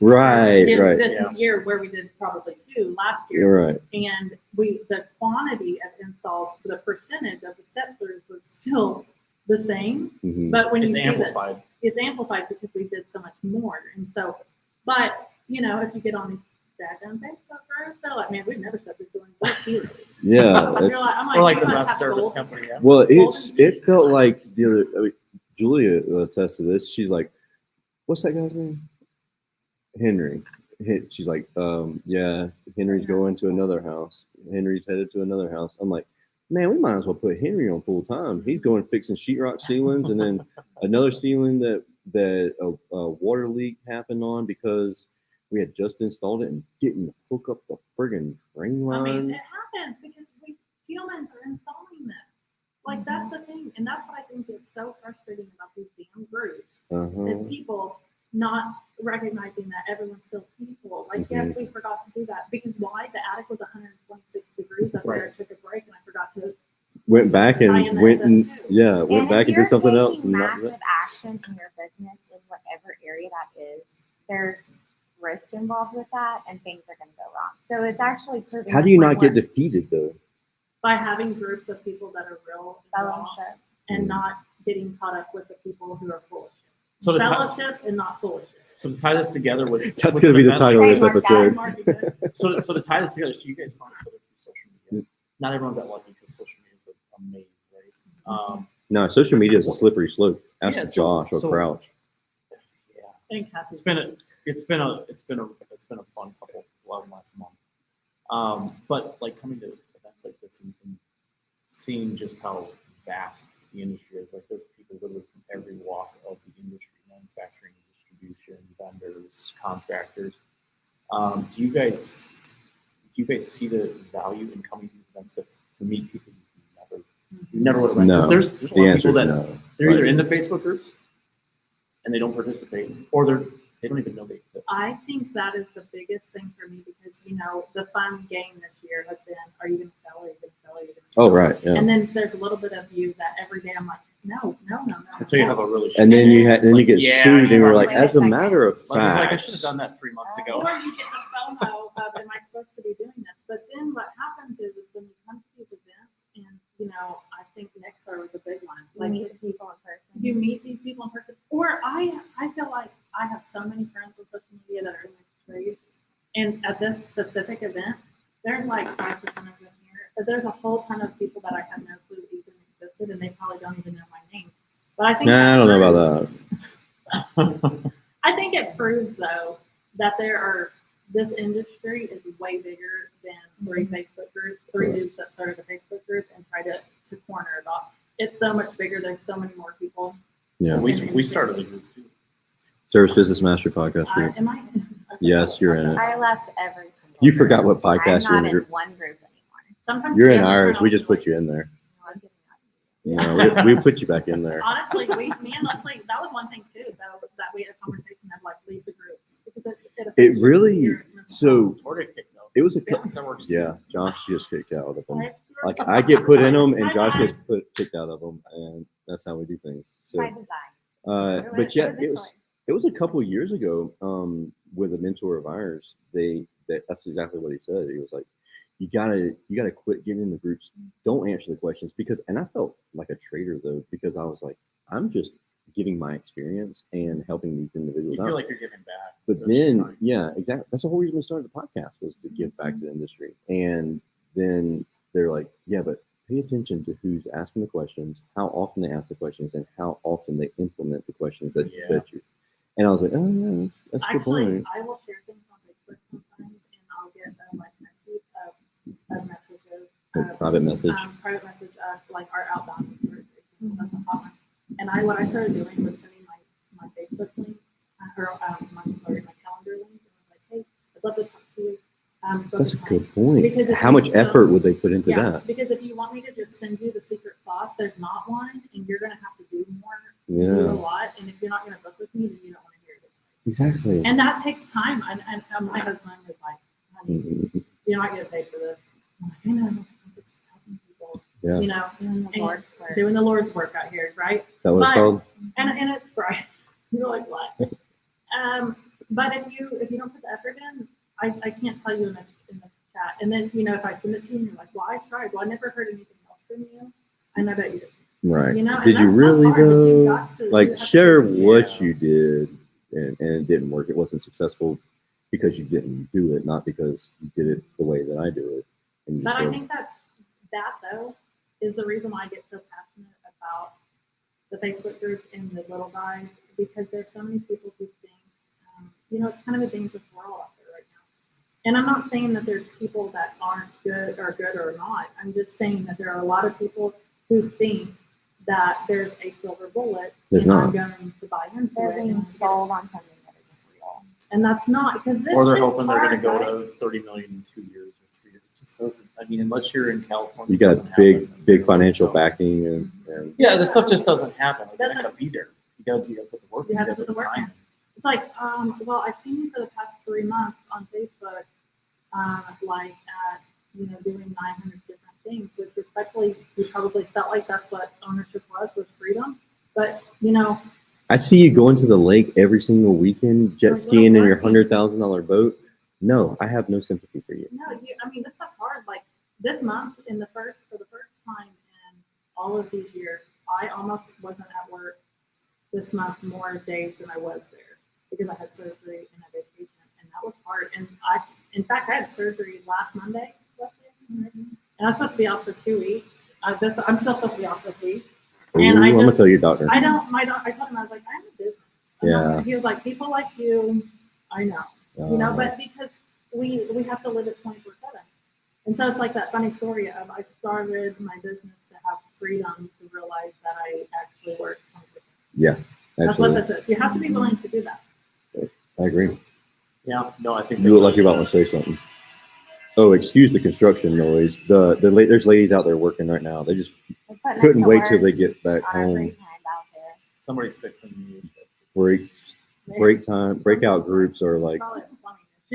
Speaker 2: Right.
Speaker 5: This
Speaker 6: Yeah.
Speaker 5: year where we did probably 2 last year.
Speaker 2: You're right.
Speaker 5: And the quantity of installs, the percentage of the step throughs was still the same.
Speaker 2: Mhm.
Speaker 5: But when
Speaker 6: It's
Speaker 5: you see that
Speaker 6: amplified.
Speaker 5: it's amplified because we did so much more. And so, but if you get on these daggone Facebook groups, they're like, man, we've never stepped through doing this.
Speaker 2: Yeah.
Speaker 5: I'm
Speaker 2: It's,
Speaker 5: like,
Speaker 6: We're like
Speaker 5: you
Speaker 6: the
Speaker 5: must
Speaker 6: best
Speaker 5: have
Speaker 6: service
Speaker 5: gold.
Speaker 6: company ever.
Speaker 2: well, it felt like Julia attests to this. She's like, what's that guy's name? Henry. She's like, yeah, Henry's going to another house. Henry's headed to another house. I'm like, man, we might as well put Henry on full time. He's going fixing sheetrock ceilings, and then another ceiling that a water leak happened on because we had just installed it and didn't hook up the friggin' drain
Speaker 5: I mean,
Speaker 2: line.
Speaker 5: it happens because we humans are installing this. Like that's the thing, and that's what I think is so frustrating about these damn groups is people not recognizing that everyone's still people. Like yes, we forgot to do that because why? The attic was 126 degrees up there. It took a break, and I forgot to.
Speaker 2: Went back and went and went back and did something else.
Speaker 4: And
Speaker 2: And
Speaker 4: massive action in your business in whatever area that is, there's risk involved with that, and things are going to go wrong. So it's actually proving.
Speaker 2: how do you not get defeated though?
Speaker 5: By having groups of people that are real
Speaker 4: fellowship
Speaker 5: and not getting caught up with the people who are full of shit.
Speaker 6: So to,
Speaker 5: Fellowship and not full of shit.
Speaker 6: so to tie this together with
Speaker 2: That's going to be the title of this episode.
Speaker 6: So to tie this together, so you guys found each other through social media. Not everyone's that lucky because social media is a maze, right?
Speaker 2: No, social media is a slippery slope. Ask
Speaker 6: Yeah,
Speaker 2: Josh or Crouch.
Speaker 6: Yeah,
Speaker 5: Thanks, Cassie.
Speaker 6: it's been a fun couple last month. But like coming to events like this and seeing just how vast the industry is, like there's people literally from every walk of the industry, manufacturing, distribution, vendors, contractors. Do you guys see the value in coming to these events to meet people you never would have met?
Speaker 2: No,
Speaker 6: There's a
Speaker 2: the
Speaker 6: lot of
Speaker 2: answer
Speaker 6: people
Speaker 2: is
Speaker 6: that
Speaker 2: no.
Speaker 6: they're either in the Facebook groups and they don't participate, or they don't even know they exist.
Speaker 5: I think that is the biggest thing for me because, the fun game this year has been, are you going to sell? Are you going to sell? Are you going to sell?
Speaker 2: Oh, right. Yeah.
Speaker 5: And then there's a little bit of you that every day I'm like, no.
Speaker 6: Until you have a really
Speaker 2: And then you
Speaker 6: like,
Speaker 2: get
Speaker 6: yeah,
Speaker 2: sued, and you're like,
Speaker 4: wait a
Speaker 2: as a
Speaker 4: second.
Speaker 2: matter of
Speaker 6: Leslie's like, I
Speaker 2: fact,
Speaker 6: should have done that 3 months ago.
Speaker 5: Or you get the FOMO of, am I supposed to be doing this? But then what happens is when you come to these events, and, I think Nexar was a big one. Like,
Speaker 4: meet people in person.
Speaker 5: you meet these people in person. Or I feel like I have so many friends on social media that are in this trade. And at this specific event, there's like 5% of them here. But there's a whole ton of people that I had no clue even existed, and they probably don't even know my name. But I think
Speaker 2: I don't know about that.
Speaker 5: I think it proves though that this industry is way bigger than 3 Facebook groups, 3 dudes that started a Facebook group and tried to corner it off. It's so much bigger. There's so many more people.
Speaker 2: Yeah.
Speaker 6: We started a group too.
Speaker 2: Service Business Master Podcast group.
Speaker 5: Am I?
Speaker 2: Yes, you're in it.
Speaker 4: I left every single
Speaker 2: You
Speaker 4: group.
Speaker 2: forgot what podcast
Speaker 4: I'm
Speaker 2: you're in
Speaker 4: not
Speaker 2: the
Speaker 4: in
Speaker 2: group.
Speaker 4: one group anymore.
Speaker 5: Sometimes
Speaker 2: You're in
Speaker 5: the
Speaker 2: ours.
Speaker 5: other
Speaker 2: We
Speaker 5: one
Speaker 2: just
Speaker 5: I'll
Speaker 2: put
Speaker 5: be
Speaker 2: you in there.
Speaker 4: No, I'm getting out of here.
Speaker 2: We put you back in there.
Speaker 5: Honestly, me and Leslie, that was one thing too, though, that we had a conversation of like leave the group. Because
Speaker 2: It really, so
Speaker 6: Or get kicked out.
Speaker 2: it was a
Speaker 6: That works.
Speaker 2: yeah. Josh just kicked out of them.
Speaker 5: Right?
Speaker 2: Like I get put in them, and Josh gets kicked out of them, and that's how we do things. So,
Speaker 4: By design.
Speaker 2: but yeah,
Speaker 4: a
Speaker 2: it was.
Speaker 4: choice.
Speaker 2: It was a couple years ago with a mentor of ours. That's exactly what he said. He was like, you gotta quit getting in the groups. Don't answer the questions and I felt like a traitor though, because I was like, I'm just giving my experience and helping these individuals
Speaker 6: You
Speaker 2: out.
Speaker 6: feel like you're giving back.
Speaker 2: But
Speaker 6: That's
Speaker 2: then,
Speaker 6: fine.
Speaker 2: yeah, exactly. That's the whole reason we started the podcast, was to give back to the industry. And then they're like, yeah, but pay attention to who's asking the questions, how often they ask the questions, and how often they implement the questions that you. And I was like, oh yeah, that's a good
Speaker 5: Actually,
Speaker 2: point.
Speaker 5: I will share things on Facebook sometimes, and I'll get like messages,
Speaker 2: Private message.
Speaker 5: private message of like our outbound. That's a hot one. And what I started doing was sending my Facebook link, or my calendar link, and I was like, hey, I'd love to talk to you.
Speaker 2: That's a good point.
Speaker 5: Because
Speaker 2: How much effort would they put into that?
Speaker 5: Because if you want me to just send you the secret sauce, there's not one, and you're gonna have to do more, do a
Speaker 2: Yeah,
Speaker 5: lot. And if you're not gonna book with me, then you don't want to hear it.
Speaker 2: exactly.
Speaker 5: And that takes time. And my husband was like, honey,
Speaker 2: Mhm.
Speaker 5: you're not getting paid for this. I'm like, I know, I'm just helping people,
Speaker 2: Yeah.
Speaker 4: Doing the
Speaker 5: And
Speaker 4: Lord's work.
Speaker 5: doing the Lord's work out here, right?
Speaker 2: That was
Speaker 5: But-
Speaker 2: called.
Speaker 5: And it's right. You're like, what? But if you don't put the effort in, I can't tell you in this chat. And then, if I send it to you and you're like, well, I tried. Well, I never heard anything else from you. I know that you did.
Speaker 2: Right.
Speaker 5: And
Speaker 2: Did you
Speaker 5: that's
Speaker 2: really
Speaker 5: hard, but you
Speaker 2: though?
Speaker 5: got to- you
Speaker 2: Like
Speaker 5: have to
Speaker 2: share
Speaker 5: do it.
Speaker 2: what you did, and it didn't work. It wasn't successful because you didn't do it, not because you did it the way that I do it. And you
Speaker 5: But I
Speaker 2: still-
Speaker 5: think that though is the reason why I get so passionate about the Facebook groups and the little guys, because there's so many people who think, it's kind of a dangerous world out there right now. And I'm not saying that there's people that aren't good or not. I'm just saying that there are a lot of people who think that there's a silver bullet,
Speaker 2: There's
Speaker 5: and I'm
Speaker 2: not.
Speaker 5: going to buy into
Speaker 4: They're
Speaker 5: it.
Speaker 4: being
Speaker 5: and
Speaker 4: sold on something that isn't real.
Speaker 5: And that's not, because this
Speaker 6: Or they're
Speaker 5: is
Speaker 6: hoping they're gonna
Speaker 5: hard,
Speaker 6: go
Speaker 5: right?
Speaker 6: to 30 million in 2 years or 3 years. It just doesn't, I mean, unless you're in California.
Speaker 2: You
Speaker 6: it
Speaker 2: got
Speaker 6: doesn't
Speaker 2: big
Speaker 6: happen.
Speaker 2: financial
Speaker 6: So-
Speaker 2: backing and
Speaker 6: Yeah, this stuff just doesn't happen. Like, you're not
Speaker 5: Doesn't-
Speaker 6: gonna be there. You gotta put the work in.
Speaker 5: You have to
Speaker 6: gotta
Speaker 5: put the work
Speaker 6: time
Speaker 5: in. It's like, well, I've seen you for the past 3 months on Facebook, like at, doing 900 different things, which respectfully, you probably felt like that's what ownership was freedom. But,
Speaker 2: I see you going to the lake every single weekend, jet
Speaker 5: Like,
Speaker 2: skiing in your
Speaker 5: working.
Speaker 2: $100,000 boat. No, I have no sympathy for you.
Speaker 5: no, this stuff's hard. Like this month, for the first time in all of these years, I almost wasn't at work this month more days than I was there because I had surgery and a vacation, and that was hard. And in fact, I had surgery last Monday, and I was supposed to be out for 2 weeks. I'm still supposed to be off this week. And
Speaker 2: I'm gonna tell your doctor.
Speaker 5: I told him, I was like, I'm a business.
Speaker 2: Yeah.
Speaker 5: He was like, people like you, I know. But because we have to live at 24/7. And so it's like that funny story of I started my business to have freedom to realize that I actually work 24/7.
Speaker 2: Yeah,
Speaker 5: That's what
Speaker 2: absolutely.
Speaker 5: this is. You have to be willing to do that.
Speaker 2: I agree.
Speaker 6: Yeah, no, I think
Speaker 2: You look like you're about to say something. Oh, excuse the construction noise. There's ladies out there working right now. They just
Speaker 4: We're putting us
Speaker 2: couldn't
Speaker 4: to
Speaker 2: wait till
Speaker 4: work
Speaker 2: they get back
Speaker 4: on our free
Speaker 2: home.
Speaker 4: time out there.
Speaker 6: somebody's fixing the
Speaker 2: Break time, breakout groups are like
Speaker 5: Call it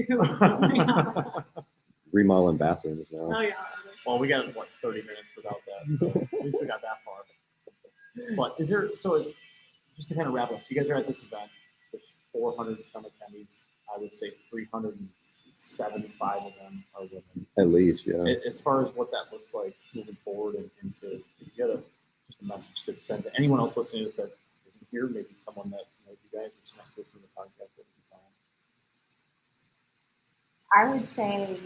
Speaker 5: a plumbing issue.
Speaker 2: remodeling bathrooms now.
Speaker 5: Oh, yeah.
Speaker 6: Well, we got 30 minutes without that, so at least we got that far. But just to kind of wrap up, so you guys are at this event. There's 400 and some attendees. I would say 375 of them are women.
Speaker 2: At least, yeah.
Speaker 6: As far as what that looks like moving forward, and to get just a message to send to anyone else listening to this that isn't here, maybe someone that knows you guys or someone's listening to the podcast. What would you tell them?
Speaker 4: I would say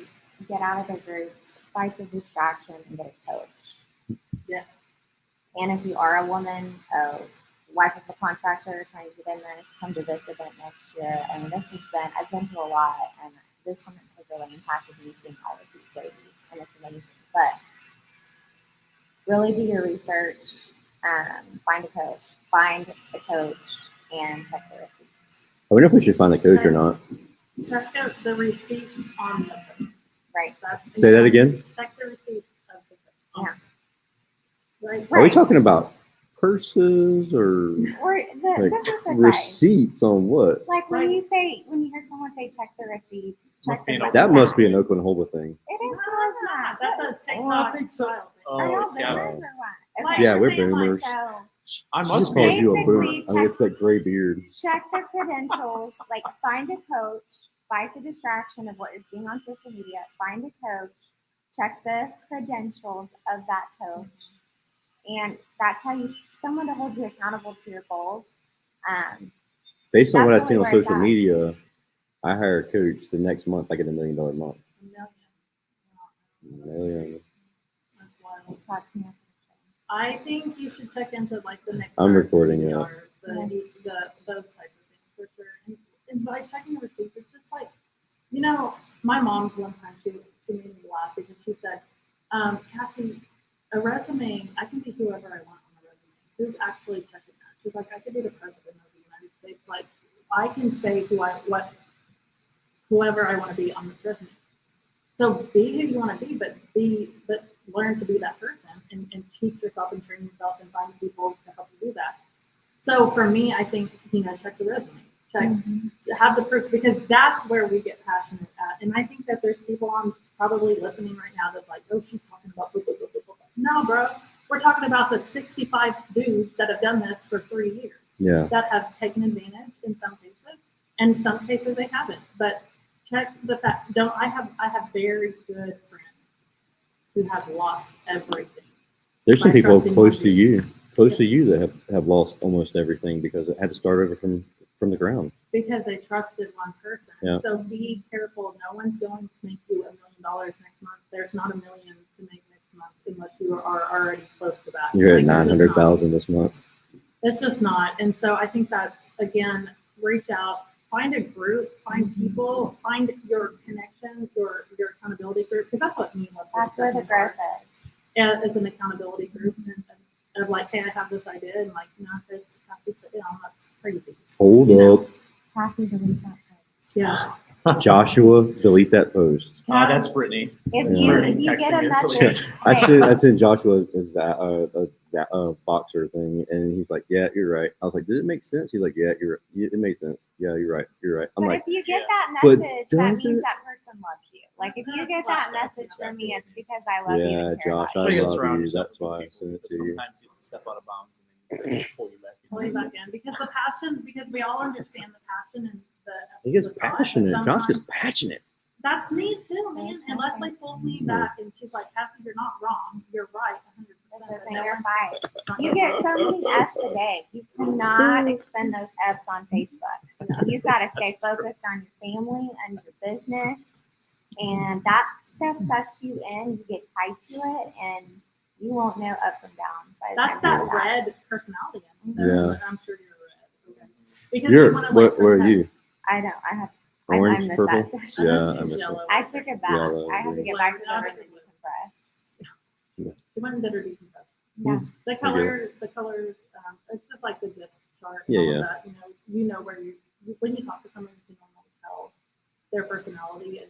Speaker 4: get out of the groups, fight the distraction, and get a coach.
Speaker 5: Yeah.
Speaker 4: And if you are a woman, wife of a contractor trying to get in this, come to this event next year. I mean, I've been to a lot, and this one has really impacted me seeing all of these ladies, and it's amazing. But really do your research, find a coach, and check the receipts.
Speaker 2: I wonder if we should find a coach or not.
Speaker 5: Check the receipts on the coach.
Speaker 4: Right.
Speaker 2: Say that again.
Speaker 5: Check the receipts of the coach.
Speaker 4: Yeah.
Speaker 5: Right.
Speaker 2: Are we talking about purses or
Speaker 4: Or the
Speaker 2: like
Speaker 4: business advice.
Speaker 2: receipts on what?
Speaker 4: Like when you hear someone say check the receipts,
Speaker 6: Must be an
Speaker 4: check
Speaker 2: That
Speaker 4: the
Speaker 2: must be an
Speaker 4: tax.
Speaker 2: Oakland Hoba thing.
Speaker 4: It is not.
Speaker 5: That's a TikTok
Speaker 6: think so.
Speaker 5: style thing.
Speaker 6: Oh,
Speaker 4: Are y'all
Speaker 6: it's- yeah.
Speaker 4: boomers or what?
Speaker 5: Like,
Speaker 2: Yeah,
Speaker 5: you're
Speaker 2: we're
Speaker 5: saying, like,
Speaker 2: boomers.
Speaker 4: So
Speaker 6: I
Speaker 2: She
Speaker 6: must
Speaker 2: just called
Speaker 6: be.
Speaker 2: you a boomer.
Speaker 4: Basically,
Speaker 2: I guess that gray beard.
Speaker 4: check the credentials, like find a coach, fight the distraction of what you're seeing on social media, find a coach, check the credentials of that coach. And that's how someone to hold you accountable to your goals.
Speaker 2: Based on what I've
Speaker 4: That's
Speaker 2: seen on
Speaker 4: really where it's
Speaker 2: social
Speaker 4: at.
Speaker 2: media, I hire a coach. The next month, I get $1 million a month. Million.
Speaker 5: That's wild.
Speaker 4: We'll talk to you after
Speaker 5: I think you should check into like the next.
Speaker 2: I'm recording it.
Speaker 5: those types of things for sure. And by checking the receipts, it's just like, my mom one time she made me laugh because she said, Cassie, a resume, I can be whoever I want on a resume. Who's actually checking that? She's like, I could be the president of the United States. Like, I can say whoever I want to be on this resume. So be who you want to be, but learn to be that person and teach yourself and train yourself and find people to help you do that. So for me, I think, check the resume, have the proof, because that's where we get passionate at. And I think that there's people on probably listening right now that's like, oh, she's talking about blah, blah, blah, blah, blah. No, bro, we're talking about the 65 dudes that have done this for 3 years.
Speaker 2: Yeah.
Speaker 5: That have taken advantage in some cases, and in some cases they haven't. But check the facts. I have very good friends who have lost everything.
Speaker 2: There's some
Speaker 5: By
Speaker 2: people
Speaker 5: trusting
Speaker 2: close
Speaker 5: one
Speaker 2: to
Speaker 5: dude.
Speaker 2: you that have lost almost everything because it had to start over from the ground.
Speaker 5: Because they trusted one person.
Speaker 2: Yeah.
Speaker 5: So be careful. No one's going to make you $1 million next month. There's not $1 million to make next month unless you are already close to that.
Speaker 2: You're at
Speaker 5: Like, it's just
Speaker 2: 900,000 this month.
Speaker 5: It's just not. And so I think that's, again, reach out, find a group, find people, find your connection, your accountability group, because that's what me was.
Speaker 4: That's where the growth is.
Speaker 5: As an accountability group, and of like, hey, I have this idea, and like, no, it's Cassie, sit down, that's crazy.
Speaker 2: Hold
Speaker 5: You know?
Speaker 2: up.
Speaker 4: Cassie believes that.
Speaker 5: Yeah.
Speaker 2: Joshua, delete that post.
Speaker 6: That's Brittany.
Speaker 4: If
Speaker 2: Yeah.
Speaker 4: you get a
Speaker 6: Texting me.
Speaker 4: message,
Speaker 2: I sent Joshua a boxer thing, and he's like, "Yeah, you're right." I was like, "Did it make sense?" He's like, "Yeah, it made sense. Yeah, you're right. You're right." I'm
Speaker 4: but
Speaker 2: like,
Speaker 4: if you get that
Speaker 2: but
Speaker 4: message, that
Speaker 2: does
Speaker 4: means
Speaker 2: it?
Speaker 4: that person loves you. Like if you get that
Speaker 6: That's
Speaker 4: message from
Speaker 6: exactly
Speaker 4: me,
Speaker 6: what
Speaker 4: it's
Speaker 6: it means.
Speaker 4: because I love you
Speaker 2: Yeah,
Speaker 4: and care
Speaker 2: Josh,
Speaker 4: about
Speaker 2: I
Speaker 4: you.
Speaker 2: love
Speaker 6: surround
Speaker 2: you.
Speaker 6: yourself
Speaker 2: That's
Speaker 6: with
Speaker 2: why I
Speaker 6: people,
Speaker 2: sent it
Speaker 6: but
Speaker 2: to you.
Speaker 6: sometimes you step out of bounds and they pull you back in.
Speaker 5: Pull you back in because the passion, because we all understand the passion and the.
Speaker 2: He gets
Speaker 5: the thought, but
Speaker 2: passionate. Josh gets
Speaker 5: sometimes-
Speaker 2: passionate.
Speaker 5: That's me too, man. And
Speaker 4: That's
Speaker 5: Leslie pulls me
Speaker 2: Mhm.
Speaker 5: back and she's like, Cassie, you're not wrong. You're right. 100%.
Speaker 4: This isn't your fight. You get so many F's a day. You cannot expend those F's on Facebook. You've got to stay focused on your family and your business. And that stuff sucks you in. You get tied to it and you won't know up from down. By the
Speaker 5: That's
Speaker 4: time
Speaker 5: that
Speaker 4: you're done.
Speaker 5: red personality.
Speaker 2: Yeah.
Speaker 5: I'm sure you're red. Okay. Because
Speaker 2: You're
Speaker 5: you wanna,
Speaker 2: what? Where are
Speaker 5: protect-
Speaker 2: you?
Speaker 4: I don't. I have.
Speaker 2: Orange,
Speaker 4: I missed
Speaker 2: purple?
Speaker 4: that session.
Speaker 2: Yeah, I
Speaker 5: She's
Speaker 2: missed it.
Speaker 5: yellow.
Speaker 4: I took it back.
Speaker 2: Yellow,
Speaker 4: I have to
Speaker 2: green.
Speaker 4: get back to the room and decompress.
Speaker 5: She went and did her decompress.
Speaker 4: Yeah.
Speaker 5: The colors, it's just like the disc chart.
Speaker 2: Yeah,
Speaker 5: all of
Speaker 2: yeah.
Speaker 5: That, you know where when you talk to someone, you can normally tell their personality.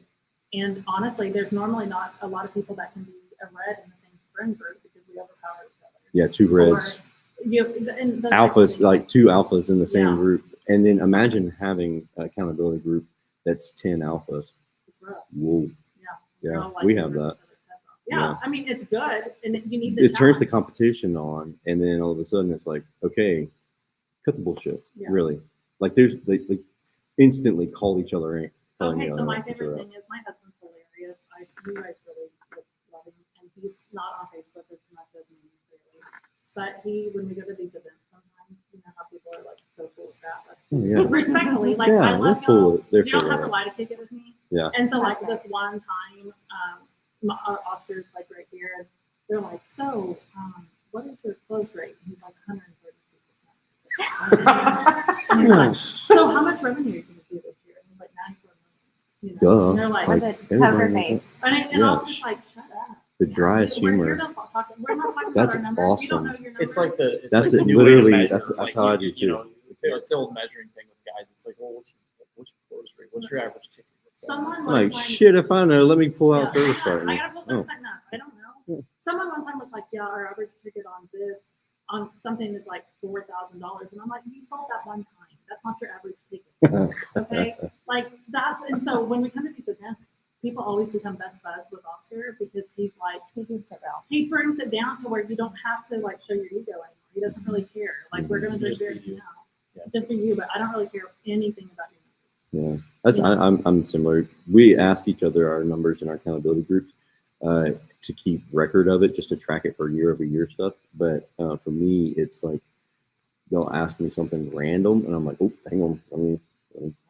Speaker 5: And honestly, there's normally not a lot of people that can be a red in the same friend group because we overpower each other.
Speaker 2: Yeah, two reds.
Speaker 5: And those
Speaker 2: Alphas,
Speaker 5: types of
Speaker 2: like two alphas in the same
Speaker 5: Yeah.
Speaker 2: group. And then imagine having an accountability group that's 10 alphas.
Speaker 5: things, it's rough.
Speaker 2: Whoa.
Speaker 5: We're
Speaker 2: Yeah,
Speaker 5: all like
Speaker 2: we have
Speaker 5: ripping
Speaker 2: that.
Speaker 5: each other's heads off. Yeah,
Speaker 2: Yeah.
Speaker 5: I mean, it's good. And you need the
Speaker 2: It turns the
Speaker 5: challenge.
Speaker 2: competition on, and then all of a sudden it's like, okay, cut the bullshit.
Speaker 5: Yeah.
Speaker 2: Really. Like they instantly call each other in. calling
Speaker 5: Okay,
Speaker 2: each
Speaker 5: so my
Speaker 2: other
Speaker 5: favorite
Speaker 2: out.
Speaker 5: thing is my husband's hilarious. You guys really love him, and he's not on Facebook as much as me, clearly. But when we go to these events, sometimes you know how people are like so full of crap. Like,
Speaker 2: Oh, yeah.
Speaker 5: respectfully, like
Speaker 2: Yeah,
Speaker 5: I
Speaker 2: they're
Speaker 5: love
Speaker 2: full
Speaker 5: y'all.
Speaker 2: of- they're
Speaker 5: You don't
Speaker 2: full
Speaker 5: have
Speaker 2: of
Speaker 5: to
Speaker 2: it.
Speaker 5: lie to kick it with me.
Speaker 2: Yeah.
Speaker 5: And so like
Speaker 4: That's
Speaker 5: this one time, Oscar's like right here, and they're like, so what is your close rate? And he's like 132%. And he's like, so how much revenue are you going to do this year? And he's like 94 million.
Speaker 2: Duh.
Speaker 5: And they're like,
Speaker 4: With
Speaker 2: Like,
Speaker 4: a poker
Speaker 2: everybody
Speaker 4: face.
Speaker 5: and
Speaker 2: Yeah.
Speaker 5: I was just like, shut up.
Speaker 2: The driest
Speaker 5: We're
Speaker 2: humor.
Speaker 5: not talking, we're not talking
Speaker 2: That's
Speaker 5: about our numbers. You don't know
Speaker 2: awesome.
Speaker 5: your numbers.
Speaker 6: It's like the
Speaker 2: That's
Speaker 6: like the
Speaker 2: it,
Speaker 6: new way to
Speaker 2: literally,
Speaker 6: measure.
Speaker 2: that's
Speaker 6: Like,
Speaker 2: how I do
Speaker 6: you
Speaker 2: too.
Speaker 6: know, it's the old measuring thing with guys. It's like, well, what's your close rate? What's your average ticket?
Speaker 5: Someone
Speaker 2: I'm
Speaker 5: one
Speaker 2: like,
Speaker 5: time-
Speaker 2: shit, if I know, let me pull out
Speaker 5: Yeah.
Speaker 2: service
Speaker 5: I
Speaker 2: partner.
Speaker 5: gotta pull
Speaker 2: Oh.
Speaker 5: service partner. I don't know.
Speaker 2: Yeah.
Speaker 5: Someone one time was like, yeah, our average ticket on this, on something is like $4,000. And I'm like, you sold that one time. That's not your average ticket. Okay? Like that's, and so when we come to these events, people always become best buds with Oscar because he's like,
Speaker 4: He keeps it real.
Speaker 5: he brings it down to where you don't have to like show your ego anymore. He doesn't really care. Like we're gonna drink
Speaker 6: Just be
Speaker 5: beer
Speaker 6: you.
Speaker 5: now.
Speaker 6: Yeah.
Speaker 5: Just be you, but I don't really care anything about you.
Speaker 2: Yeah, I'm similar. We ask each other our numbers in our accountability groups to keep record of it, just to track it for year-over-year stuff. But for me, it's like they'll ask me something random, and I'm like, oh, hang on, let me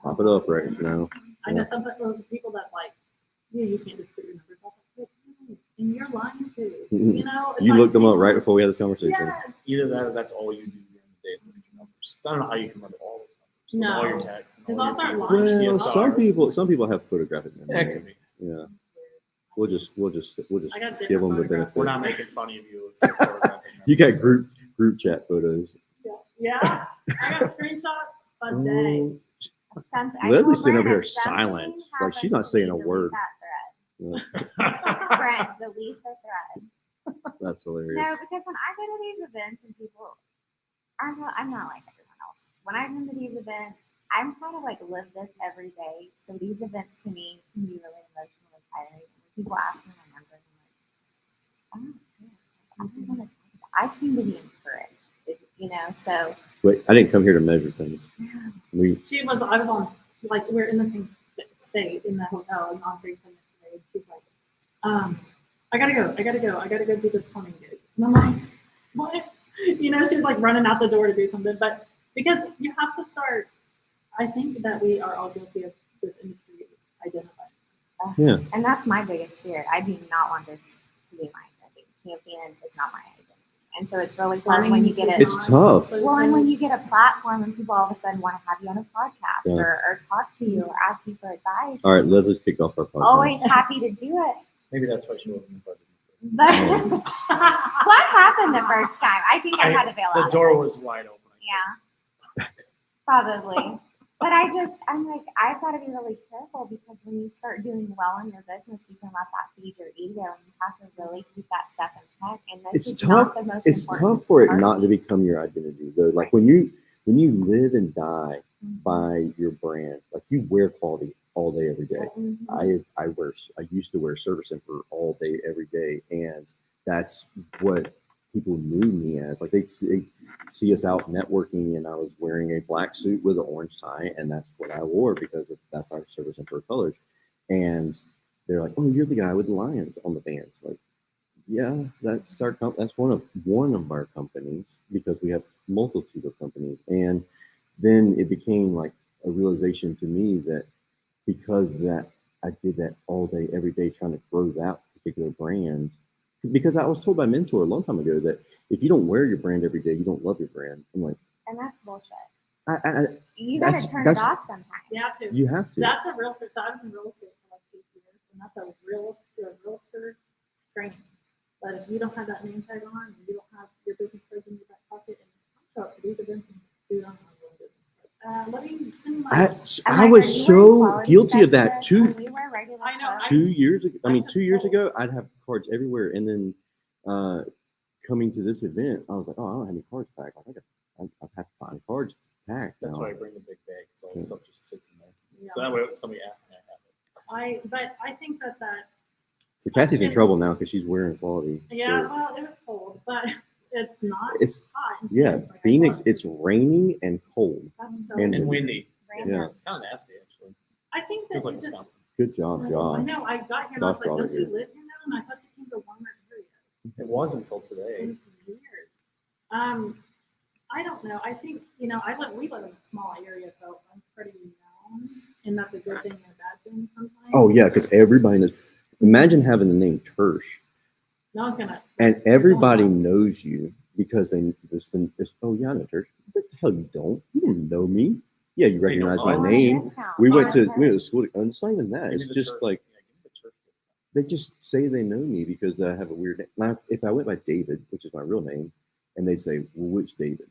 Speaker 2: pop it up right now.
Speaker 5: I know some people that like, you can't just put your numbers off. And you're lying too. You know, it's
Speaker 2: You
Speaker 5: like
Speaker 2: looked them up
Speaker 5: people-
Speaker 2: right before we had this conversation.
Speaker 5: Yes.
Speaker 6: Either that or that's all you do during the day is look at your numbers. So I don't know how you can remember all those numbers.
Speaker 5: No.
Speaker 6: All your texts.
Speaker 5: Because
Speaker 6: all
Speaker 5: I'll
Speaker 6: your
Speaker 5: start
Speaker 6: people,
Speaker 5: lying.
Speaker 6: your
Speaker 2: Well,
Speaker 6: CSRs.
Speaker 2: some people have photographic
Speaker 6: Yeah, it
Speaker 2: memory.
Speaker 6: could be.
Speaker 2: Yeah, we'll just
Speaker 5: I got
Speaker 2: give them the
Speaker 5: different
Speaker 2: benefit.
Speaker 6: We're not making fun of you. If you're photographing
Speaker 2: You got
Speaker 6: numbers.
Speaker 2: group chat photos.
Speaker 5: Yeah, I got screenshots a day.
Speaker 2: Oh,
Speaker 4: Something, I
Speaker 2: Leslie's
Speaker 4: told
Speaker 2: sitting over
Speaker 4: Brent,
Speaker 2: here
Speaker 4: if something
Speaker 2: silent. Like, she's
Speaker 4: happens
Speaker 2: not
Speaker 4: to
Speaker 2: saying
Speaker 4: me,
Speaker 2: a
Speaker 4: delete
Speaker 2: word.
Speaker 4: that thread.
Speaker 2: yeah,
Speaker 4: Brent, delete the thread.
Speaker 2: that's hilarious.
Speaker 4: No, because when I go to these events and people, I'm not like everyone else. When I come to these events, I'm kind of like live this every day. So these events to me can be really emotionally tiring. When people ask me my numbers, I'm like, I don't want to. I came to be encouraged, you know. So
Speaker 2: Wait, I didn't come here to measure things. I
Speaker 5: I was on, like, we're in the same state in the hotel and on FaceTime yesterday. And she's like, I gotta go do this plumbing gig. And I'm like, what? You know, she's like running out the door to do something. But because you have to start, I think that we are all guilty of this industry identifying.
Speaker 2: Yeah.
Speaker 4: And that's my biggest fear. I do not want this to be my identity. Champion is not my identity. And so it's really hard when you get it.
Speaker 2: It's tough.
Speaker 4: Well, and when you get a platform and people all of a sudden want to have you on a podcast
Speaker 2: Yeah.
Speaker 4: or talk to you or ask you for advice,
Speaker 2: All right, Leslie's kicked off our podcast.
Speaker 4: always happy to do it.
Speaker 6: Maybe that's why she wasn't invited.
Speaker 4: But what happened the first time? I think I had to bail
Speaker 6: The
Speaker 4: out.
Speaker 6: door was wide open.
Speaker 4: Yeah, probably. But I'm like, I've got to be really careful because when you start doing well in your business, you can let that feed your ego, and you have to really keep that stuff in check. And this
Speaker 2: It's
Speaker 4: is not
Speaker 2: tough.
Speaker 4: the most
Speaker 2: It's
Speaker 4: important
Speaker 2: tough for it
Speaker 4: part.
Speaker 2: not to become your identity, though. Like
Speaker 4: Right.
Speaker 2: when you live and die
Speaker 4: Mhm.
Speaker 2: by your brand, like you wear quality all day, every day.
Speaker 4: Mhm.
Speaker 2: I used to wear Service Center all day, every day, and that's what people knew me as. Like they see us out networking, and I was wearing a black suit with an orange tie, and that's what I wore because that's our Service Center colors. And they're like, "Oh, you're the guy with the lions on the bands." Like, yeah, that's one of our companies because we have multitude of companies, and then it became like a realization to me that because that I did that all day, every day, trying to grow that particular brand. Because I was told by a mentor a long time ago that if you don't wear your brand every day, you don't love your brand. I'm like,
Speaker 4: And that's bullshit.
Speaker 2: I
Speaker 4: You got to turn it off sometimes.
Speaker 5: Yeah, too.
Speaker 2: you have to.
Speaker 5: That's a realtor. So I was in real estate for like 8 years, and that's a realtor training. But if you don't have that name tag on, and you don't have your business card in your back pocket, and show up to these events, and you don't have a business card. Let me send my.
Speaker 2: I
Speaker 4: I'm like,
Speaker 2: was
Speaker 4: are you
Speaker 2: so
Speaker 4: wearing quality
Speaker 2: guilty of
Speaker 4: stuff
Speaker 2: that
Speaker 4: to
Speaker 2: too.
Speaker 4: this? When you wear regular
Speaker 5: I know,
Speaker 4: clothes?
Speaker 2: 2 years ago. I mean,
Speaker 5: I
Speaker 2: 2 years
Speaker 5: was
Speaker 2: ago, I'd have cards everywhere, and then coming to this event, I was like, oh, I don't have any cards packed. I have to find cards packed.
Speaker 6: That's
Speaker 2: now.
Speaker 6: why I bring the big bag, so all the stuff just sits in there.
Speaker 5: Yeah.
Speaker 6: So that way, when somebody asks me, I have it.
Speaker 5: But I think that
Speaker 2: So Cassie's in trouble now because she's wearing quality.
Speaker 5: yeah,
Speaker 2: So
Speaker 5: well, it was cold, but it's not
Speaker 2: it's
Speaker 5: hot. in
Speaker 2: yeah,
Speaker 5: Phoenix like I
Speaker 2: Phoenix.
Speaker 5: thought.
Speaker 2: It's raining and cold.
Speaker 5: That's so
Speaker 2: and
Speaker 6: And
Speaker 5: cool.
Speaker 6: windy.
Speaker 4: Random.
Speaker 2: Yeah.
Speaker 6: It's kind of nasty, actually.
Speaker 5: I think that
Speaker 6: Feels like
Speaker 5: it just,
Speaker 6: Wisconsin.
Speaker 2: Good job,
Speaker 5: I
Speaker 2: Josh.
Speaker 5: know. I got here and I was
Speaker 2: Josh
Speaker 5: like,
Speaker 2: brought it
Speaker 5: don't you
Speaker 2: here.
Speaker 5: live here now? And I thought you came to warmer areas.
Speaker 6: It was until
Speaker 5: It
Speaker 6: today.
Speaker 5: was weird. I don't know. I think we live in a small area, so I'm pretty known, and that's a good thing and a bad thing sometimes.
Speaker 2: Oh yeah, because everybody knows. Imagine having the name Tersh,
Speaker 5: No one's gonna.
Speaker 2: and everybody knows you because oh yeah, I know Tersh. What the hell you don't? You don't know me. Yeah, you
Speaker 6: They don't
Speaker 2: recognize
Speaker 6: know
Speaker 2: my
Speaker 6: you.
Speaker 4: Want a
Speaker 2: name.
Speaker 4: discount.
Speaker 2: We
Speaker 4: Want
Speaker 2: went
Speaker 4: a
Speaker 2: to
Speaker 4: discount.
Speaker 2: school. It's not even that.
Speaker 6: Give
Speaker 2: It's
Speaker 6: me the
Speaker 2: just
Speaker 6: church.
Speaker 2: like
Speaker 6: Yeah, give me the church discount.
Speaker 2: they just say they know me because I have a weird name. Now, if I went by David, which is my real name, and they'd say, "Well, which David?"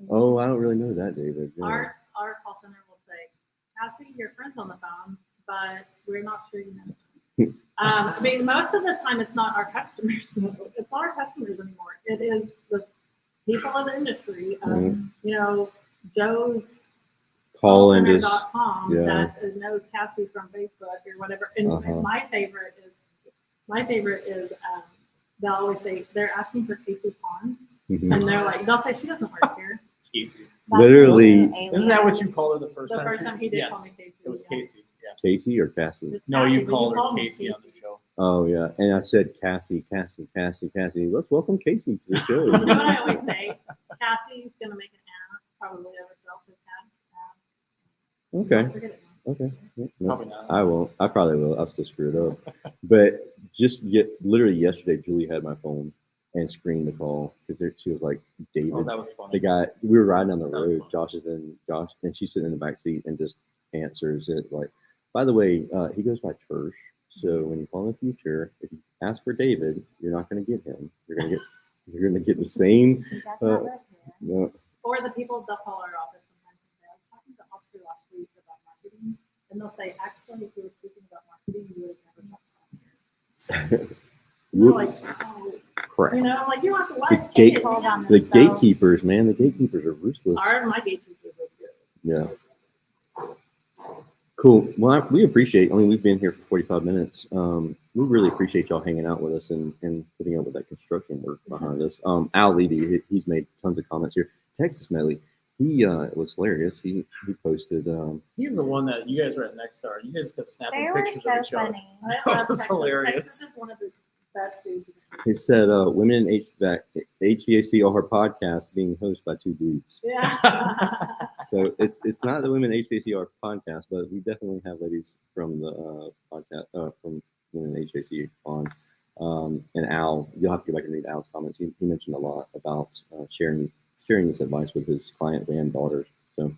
Speaker 2: Oh, I don't really know that David. Yeah.
Speaker 5: Our call center will say, Cassie, your friend's on the phone, but we're not sure you know. I mean, most of the time it's not our customers. It's not our customers anymore. It is the people in the industry. Joe's
Speaker 2: Colin is
Speaker 5: callcenter.com
Speaker 2: yeah.
Speaker 5: that knows Cassie from Facebook or whatever. And my favorite is they'll always say they're asking for Cassie Pound,
Speaker 2: mhm.
Speaker 5: and they're like they'll say she doesn't work here.
Speaker 6: Casey.
Speaker 4: That's
Speaker 2: Literally-
Speaker 4: an alien.
Speaker 6: Isn't that what you called her the first
Speaker 5: The
Speaker 6: time?
Speaker 5: first time he did
Speaker 6: Yes.
Speaker 5: call me Casey.
Speaker 6: It was
Speaker 5: yeah.
Speaker 6: Casey. Yeah.
Speaker 2: Casey or Cassie.
Speaker 5: It's
Speaker 6: No,
Speaker 5: Cassie,
Speaker 6: you
Speaker 5: but
Speaker 6: called her
Speaker 5: me
Speaker 6: Casey on the show.
Speaker 2: Oh yeah, and I said Cassie. Let's welcome Cassie to the show.
Speaker 5: You know what I always say? Cassie's gonna make an ass, probably of herself with
Speaker 2: Okay.
Speaker 5: Forget it.
Speaker 2: Okay. No,
Speaker 6: Probably not.
Speaker 2: I won't. I probably will. I'll still screw it up. But literally yesterday, Julie had my phone and screened the call because she was like, David,
Speaker 6: Oh, that was funny.
Speaker 2: the guy. We were riding down the
Speaker 6: That was
Speaker 2: road.
Speaker 6: funny.
Speaker 2: Josh, and she's sitting in the back seat and just answers it like, by the way, he goes by Tersh. So when you call in the future, if you ask for David, you're not going to get him. You're going to get the same.
Speaker 4: He does not live here.
Speaker 2: No,
Speaker 5: Or the people they'll call our office sometimes and say, I was talking to Oscar last week about marketing, and they'll say, actually, if you were speaking about marketing, you would have never talked to Oscar. We're like,
Speaker 2: whoops,
Speaker 5: oh,
Speaker 2: crap.
Speaker 5: like you don't have to like
Speaker 2: The gate-
Speaker 5: it,
Speaker 4: Hold on
Speaker 5: man.
Speaker 2: The
Speaker 4: themselves.
Speaker 2: gatekeepers, man. The gatekeepers are ruthless.
Speaker 5: My gatekeepers are good.
Speaker 2: Yeah. Cool. Well, we appreciate. I mean, we've been here for 45 minutes. We really appreciate y'all hanging out with us and putting up with that construction work behind us. Al Levy, he's made tons of comments here. Texas Medley, he was hilarious. He posted.
Speaker 6: He's the one that you guys were at Next Star. You guys kept snapping
Speaker 4: They were
Speaker 6: pictures
Speaker 4: so
Speaker 6: of each other.
Speaker 4: funny.
Speaker 5: I love
Speaker 6: That was
Speaker 5: Texas.
Speaker 6: hilarious.
Speaker 5: Texas is one of the best dudes.
Speaker 2: He said, "Women in HVAC are podcast being hosted by two dudes."
Speaker 5: Yeah.
Speaker 2: So it's not the Women HVAC are podcast, but we definitely have ladies from the podcast from Women HVAC on. And Al, you'll have to go back and read Al's comments. He mentioned a lot about sharing this advice with his clients and daughters. So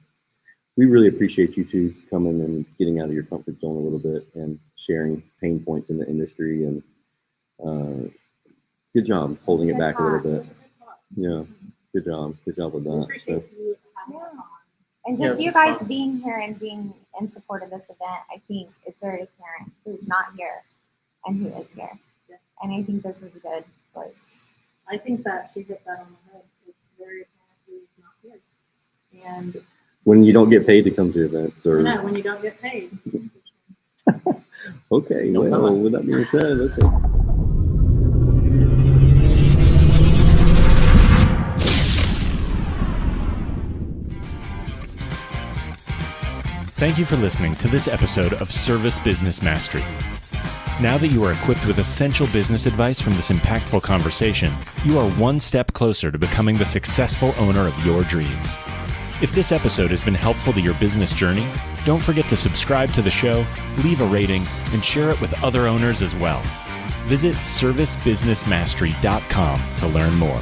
Speaker 2: we really appreciate you two coming and getting out of your comfort zone a little bit and sharing pain points in the industry. And good job holding it back a little bit. Yeah, good job with
Speaker 5: We
Speaker 2: that. So.
Speaker 5: appreciate you having us on.
Speaker 4: And
Speaker 6: Yeah,
Speaker 4: just
Speaker 6: this
Speaker 4: you
Speaker 6: is
Speaker 4: guys
Speaker 6: fun.
Speaker 4: being here and being in support of this event, I think it's very apparent who's not here and who is here.
Speaker 5: Yeah.
Speaker 4: And I think this is a good choice.
Speaker 5: I think that she hit that on the head. It's very apparent who's not here. And
Speaker 2: When you don't get paid to come to events, or
Speaker 5: no, when you don't get paid.
Speaker 2: okay,
Speaker 6: No,
Speaker 2: well,
Speaker 6: no.
Speaker 2: with that being said, listen.
Speaker 1: Thank you for listening to this episode of Service Business Mastery. Now that you are equipped with essential business advice from this impactful conversation, you are one step closer to becoming the successful owner of your dreams. If this episode has been helpful to your business journey, don't forget to subscribe to the show, leave a rating, and share it with other owners as well. Visit servicebusinessmastery.com to learn more.